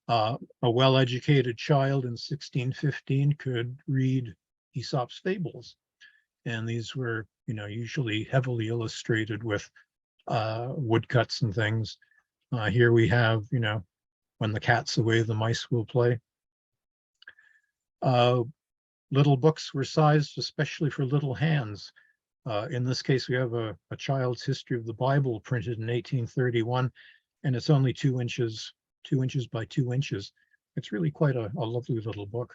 A well-educated child in 1615 could read Aesop's fables. And these were, usually heavily illustrated with woodcuts and things. Here we have, when the cat's away, the mice will play. Little books were sized especially for little hands. In this case, we have a child's history of the Bible printed in 1831, and it's only 2 inches by 2 inches. It's really quite a lovely little book.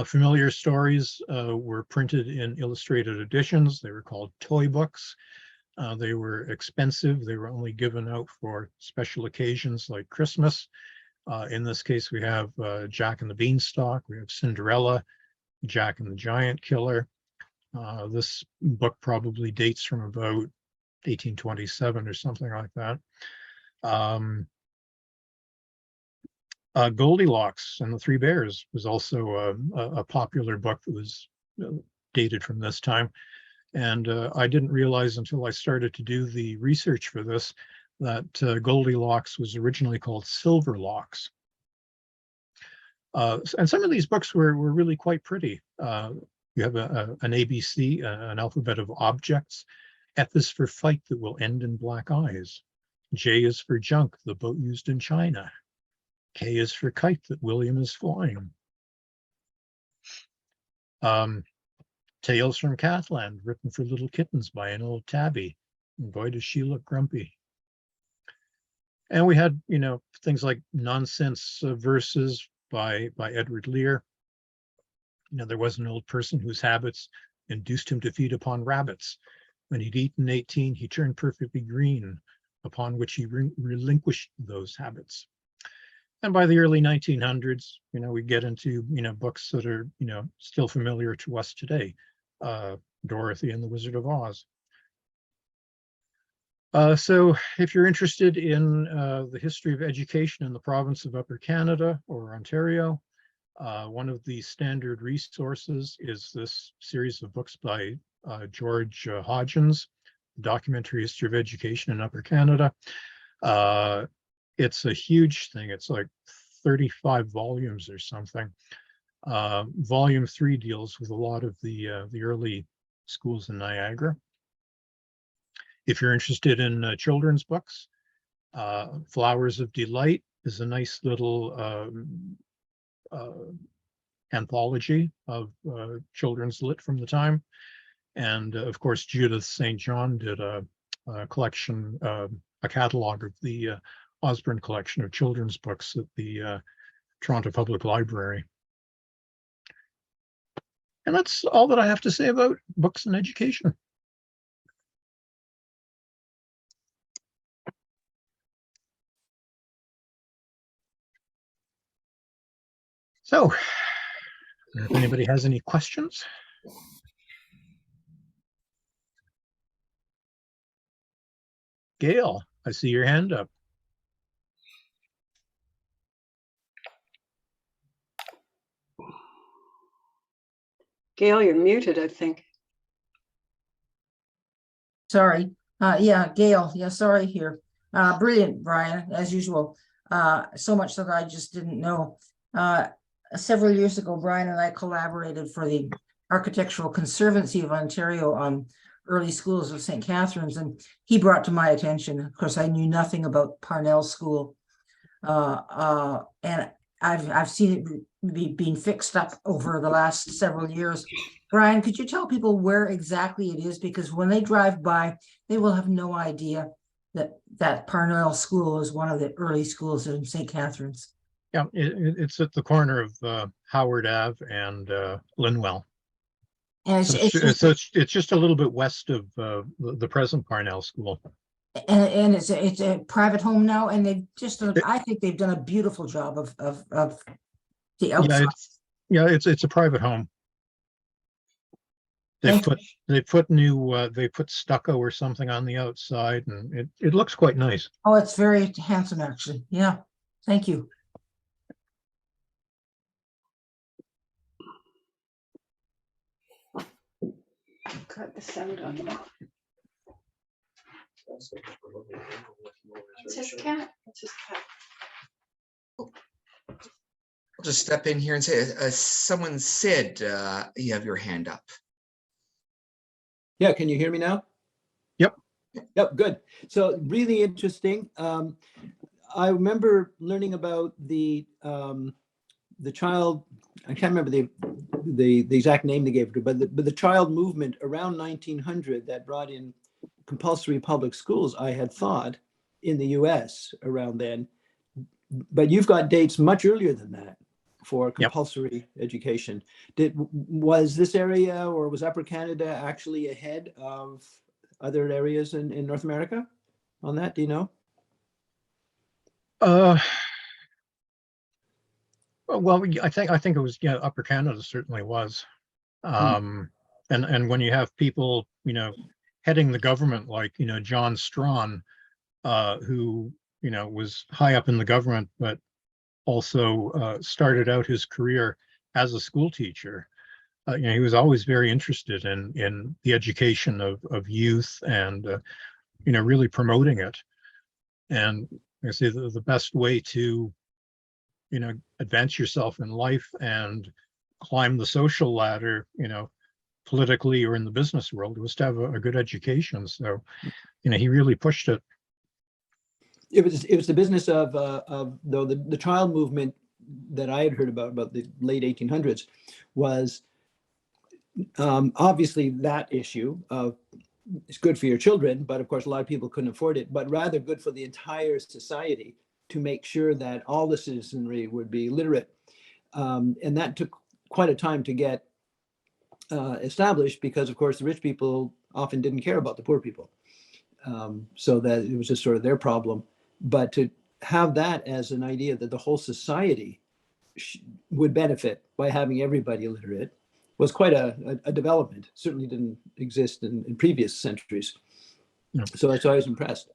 Familiar stories were printed in illustrated editions. They were called toy books. They were expensive. They were only given out for special occasions like Christmas. In this case, we have Jack and the Beanstalk. We have Cinderella, Jack and the Giant Killer. This book probably dates from about 1827 or something like that. Goldilocks and the Three Bears was also a popular book that was dated from this time. And I didn't realize until I started to do the research for this that Goldilocks was originally called Silverlocks. And some of these books were really quite pretty. You have an ABC, an alphabet of objects, F is for fight that will end in black eyes. J is for junk, the boat used in China. K is for kite that William is flying. Tales from Catland, written for little kittens by an old tabby. And boy, does she look grumpy. And we had, things like nonsense verses by Edward Lear. There was an old person whose habits induced him to feed upon rabbits. When he'd eaten 18, he turned perfectly green, upon which he relinquished those habits. And by the early 1900s, we get into, books that are, still familiar to us today. Dorothy and the Wizard of Oz. So if you're interested in the history of education in the province of Upper Canada or Ontario, one of the standard resources is this series of books by George Hodgins, Documentary History of Education in Upper Canada. It's a huge thing. It's like 35 volumes or something. Volume 3 deals with a lot of the early schools in Niagara. If you're interested in children's books, Flowers of Delight is a nice little anthology of children's lit from the time. And of course, Judith St. John did a collection, a catalog of the Osborne collection of children's books at the Toronto Public Library. And that's all that I have to say about books and education. So, if anybody has any questions. Gail, I see your hand up. Gail, you're muted, I think. Sorry. Yeah, Gail. Yeah, sorry here. Brilliant, Brian, as usual. So much that I just didn't know. Several years ago, Brian and I collaborated for the Architectural Conservancy of Ontario on early schools of St. Catharines, and he brought to my attention, of course, I knew nothing about Parnell School, and I've seen it being fixed up over the last several years. Brian, could you tell people where exactly it is? Because when they drive by, they will have no idea that Parnell School is one of the early schools in St. Catharines. Yeah, it's at the corner of Howard Ave and Linwell. And So it's just a little bit west of the present Parnell School. And it's a private home now, and they've just I think they've done a beautiful job of the outside. Yeah, it's a private home. They put stucco or something on the outside, and it looks quite nice. Oh, it's very handsome, actually. Yeah, thank you. Cut the sound on. It's his cat. It's his cat. I'll just step in here and say, someone said you have your hand up. Yeah, can you hear me now? Yep. Yep, good. So really interesting. I remember learning about the child, I can't remember the exact name they gave it, but the child movement around 1900 that brought in compulsory public schools, I had thought, in the US around then. But you've got dates much earlier than that for compulsory education. Was this area, or was Upper Canada actually ahead of other areas in North America on that? Do you know? Well, I think it was, Upper Canada certainly was. And when you have people, heading the government like, John Strawn, who, was high up in the government, but also started out his career as a school teacher. He was always very interested in the education of youth and, really promoting it. And I say the best way to, advance yourself in life and climb the social ladder, politically or in the business world, was to have a good education. So, he really pushed it. It was the business of though the child movement that I had heard about the late 1800s was obviously that issue of it's good for your children, but of course a lot of people couldn't afford it, but rather good for the entire society to make sure that all the citizenry would be literate. And that took quite a time to get established because of course the rich people often didn't care about the poor people. So that it was just sort of their problem. But to have that as an idea that the whole society would benefit by having everybody literate was quite a development. Certainly didn't exist in previous centuries. Yeah. So that's why I was impressed.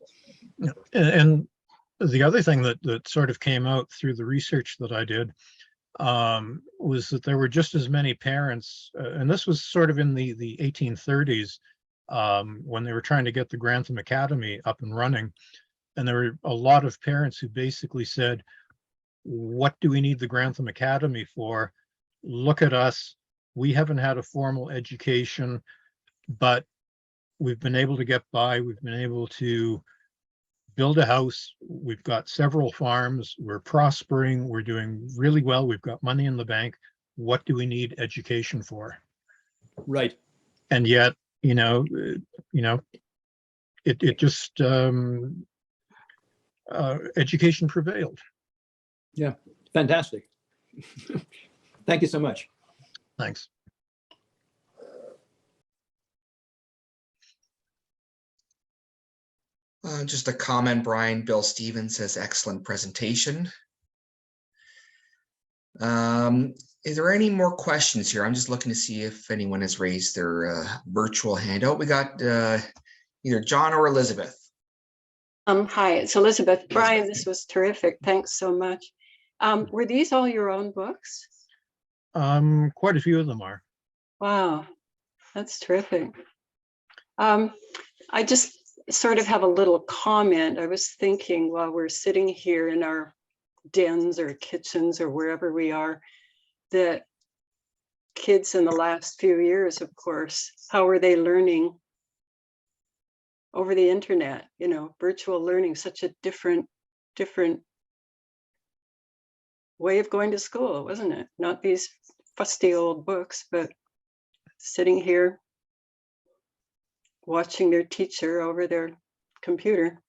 Yeah. And the other thing that sort of came out through the research that I did was that there were just as many parents, and this was sort of in the 1830s when they were trying to get the Grantham Academy up and running. And there were a lot of parents who basically said, what do we need the Grantham Academy for? Look at us. We haven't had a formal education, but we've been able to get by. We've been able to build a house. We've got several farms. We're prospering. We're doing really well. We've got money in the bank. What do we need education for? Right. And yet, it just education prevailed. Yeah. Fantastic. Thank you so much. Thanks. Just a comment, Brian. Bill Stevens says, excellent presentation. Is there any more questions here? I'm just looking to see if anyone has raised their virtual hand. Oh, we got either John or Elizabeth. Hi, it's Elizabeth. Brian, this was terrific. Thanks so much. Were these all your own books? Quite a few of them are. Wow, that's terrific. I just sort of have a little comment. I was thinking while we're sitting here in our dens or kitchens or wherever we are, that kids in the last few years, of course, how are they learning over the internet? Virtual learning, such a different way of going to school, wasn't it? Not these fusty old books, but sitting here watching their teacher over their computer.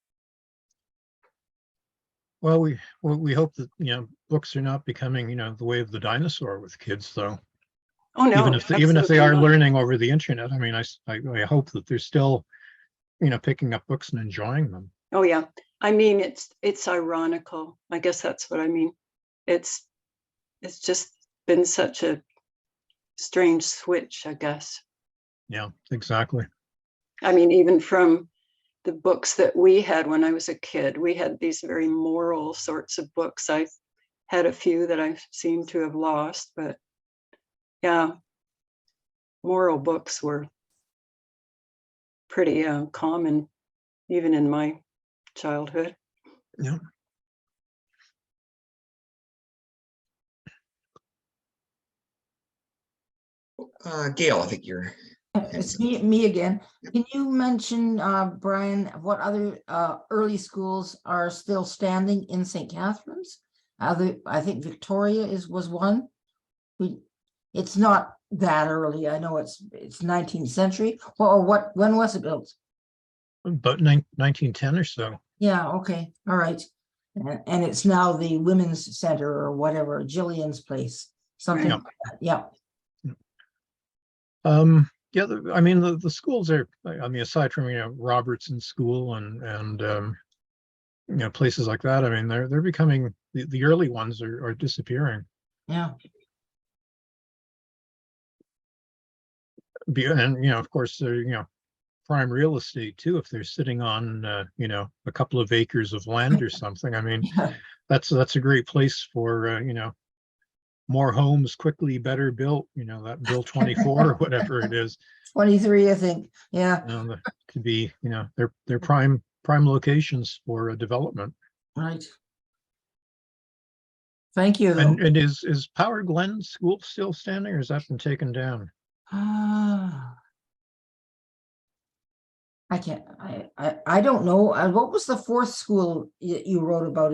Well, we hope that books are not becoming the way of the dinosaur with kids, though. Oh no, even if they are not. learning over the internet. I mean, I hope that they're still picking up books and enjoying them. Oh yeah, I mean it's ironical. I guess that's what I mean. It's just been such a strange switch, I guess. Yeah, exactly. I mean, even from the books that we had when I was a kid, we had these very moral sorts of books. I had a few that I seem to have lost, but yeah, moral books were pretty common even in my childhood. Yeah. Gail, I think you're. It's me again. Can you mention, Brian, what other early schools are still standing in St. Catharines? I think Victoria was one. It's not that early. I know it's 19th century. When was it built? About 1910 or so. Yeah, okay, all right. And it's now the Women's Center or whatever, Jillian's place, something like that. Yeah. Yeah, I mean the schools are. I mean, aside from Robertson School and places like that. I mean, they're becoming the early ones are disappearing. Yeah. And of course, they're prime real estate too. If they're sitting on a couple of acres of land or something. I mean, Yeah. that's a great place for more homes quickly better built. That Bill 24 or whatever it is. 23, I think. Yeah. To be they're prime locations for development. Right. Thank you. And is Power Glen School still standing, or has that been taken down? I can't, I don't know. What was the fourth school you wrote about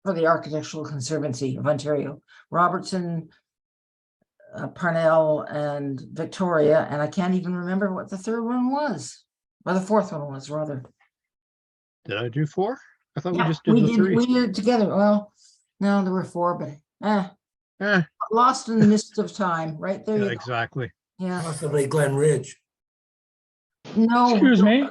for the Architectural Conservancy of Ontario? Robertson, Parnell, and Victoria, and I can't even remember what the third one was, or the fourth one was, rather. Did I do 4? I thought we Yeah, just did the 3. we did it together. Well, no, there were 4, but Eh, lost in the mist of time. Right there, yeah, you go. exactly. Yeah. Possibly Glen Ridge. No, Excuse me?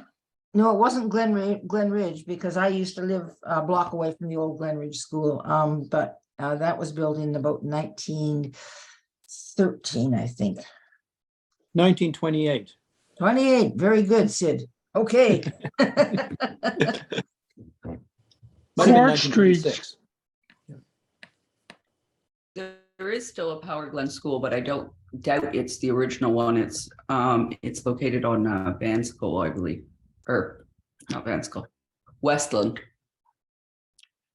no, it wasn't Glen Ridge, because I used to live a block away from the old Glen Ridge School. But that was built in about 1913, I think. 1928. 28. Very good, Sid. Okay. Might have been Court Street. 1926. There is still a Power Glen School, but I don't doubt it's the original one. It's located on Banskill, I believe, or not Banskill, Westland.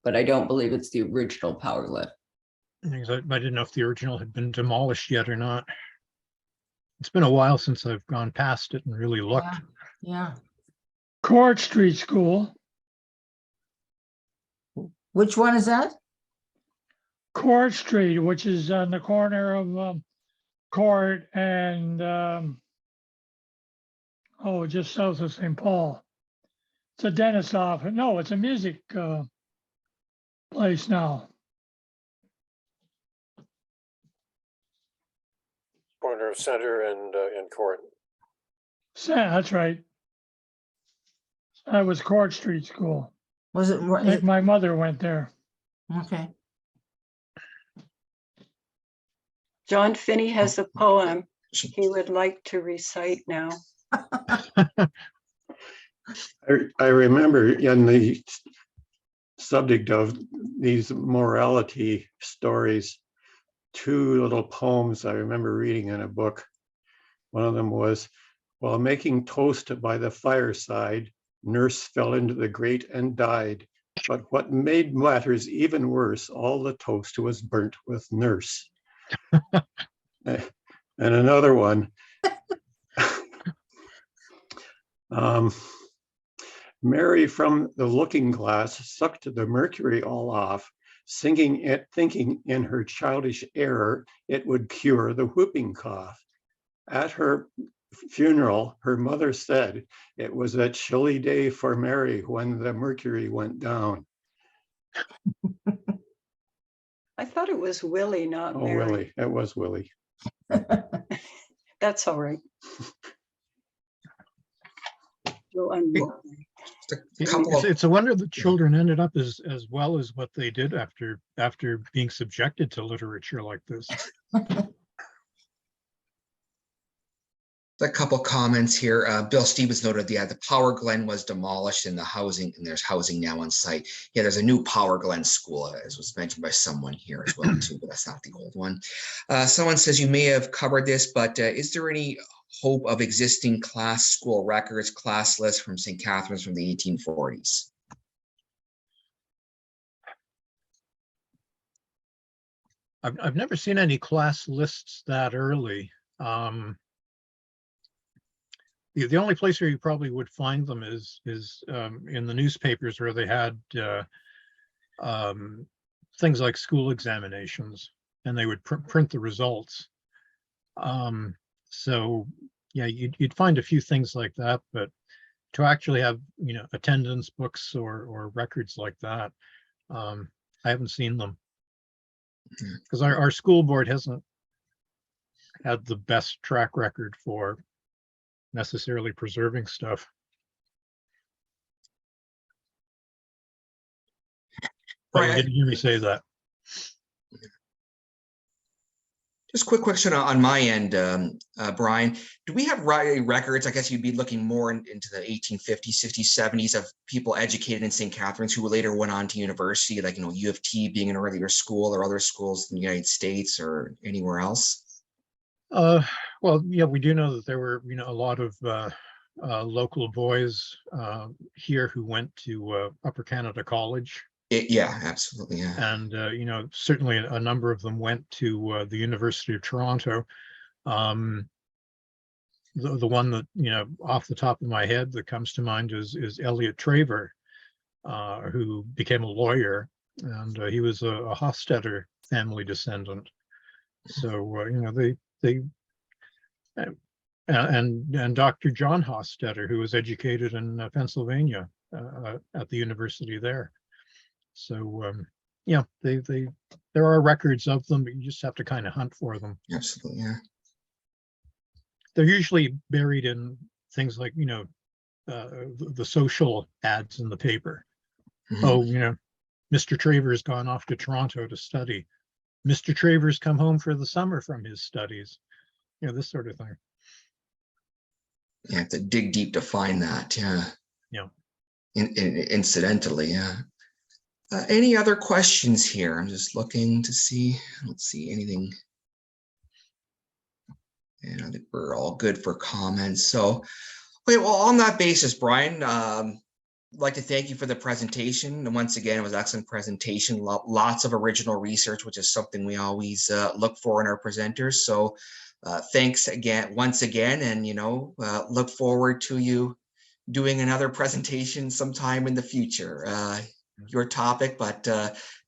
But I don't believe it's the original Power Glen. I didn't know if the original had been demolished yet or not. It's been a while since I've gone past it and really looked. Yeah. Court Street School. Which one is that? Court Street, which is on the corner of Court and just south of St. Paul. It's a dentist office. No, it's a music place now. Corner of Center and Court. That's right. That was Court Street School. Was it? I think my mother went there. Okay. John Finney has a poem he would like to recite now. I remember in the subject of these morality stories, 2 little poems I remember reading in a book. One of them was, while making toast by the fireside, nurse fell into the grate and died. But what made matters even worse, all the toast was burnt with nurse. And another one, Mary from the looking glass sucked the mercury all off, thinking in her childish error it would cure the whooping cough. At her funeral, her mother said it was a chilly day for Mary when the mercury went down. I thought it was Willie, not Oh, Mary. Willie, it was Willie. That's all right. We'll unmute. Just a couple of, It's a wonder the children ended up as well as what they did after being subjected to literature like this. a couple comments here. Bill Stevens noted, the Power Glen was demolished and there's housing now on site. Yeah, there's a new Power Glen school, as was mentioned by someone here as well too, but that's not the old one. Someone says you may have covered this, but is there any hope of existing class school records, class lists from St. Catharines from the 1840s? I've never seen any class lists that early. The only place where you probably would find them is in the newspapers, where they had things like school examinations, and they would print the results. So yeah, you'd find a few things like that, but to actually have, attendance books or records like that, I haven't seen them, because our school board hasn't had the best track record for necessarily preserving stuff. But you didn't hear me say that. Just a quick question on my end, Brian. Do we have records? I guess you'd be looking more into the 1850s, 60s, 70s of people educated in St. Catharines who later went on to university, like, U of T being an earlier school, or other schools in the United States or anywhere else? Well, yeah, we do know that there were, a lot of local boys here who went to Upper Canada College. Yeah, absolutely. Yeah. And, certainly a number of them went to the University of Toronto. The one that, off the top of my head that comes to mind is Elliot Traver, who became a lawyer, and he was a Hofstadter family descendant. So, and Dr. John Hofstadter, who was educated in Pennsylvania at the university there. So, yeah, there are records of them, but you just have to kind of hunt for them. Absolutely, yeah. They're usually buried in things like, the social ads in the paper. Mhm. Oh, Mr. Traver's gone off to Toronto to study. Mr. Traver's come home for the summer from his studies. This sort of thing. You have to dig deep to find that. Yeah. Yeah. Incidentally, yeah. Any other questions here? I'm just looking to see. Let's see anything. And I think we're all good for comments. So, okay, well, on that basis, Brian, I'd like to thank you for the presentation. And once again, it was an excellent presentation. Lots of original research, which is something we always look for in our presenters. So thanks again, once again, and, look forward to you doing another presentation sometime in the future. Your topic, but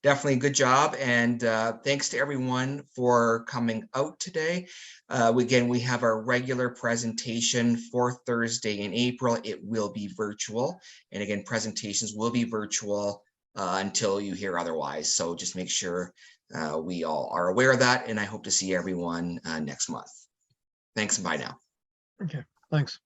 definitely a good job. And thanks to everyone for coming out today. Again, we have our regular presentation for Thursday in April. It will be virtual. And again, presentations will be virtual until you hear otherwise. So just make sure we all are aware of that. And I hope to see everyone next month. Thanks and bye now. Okay, thanks.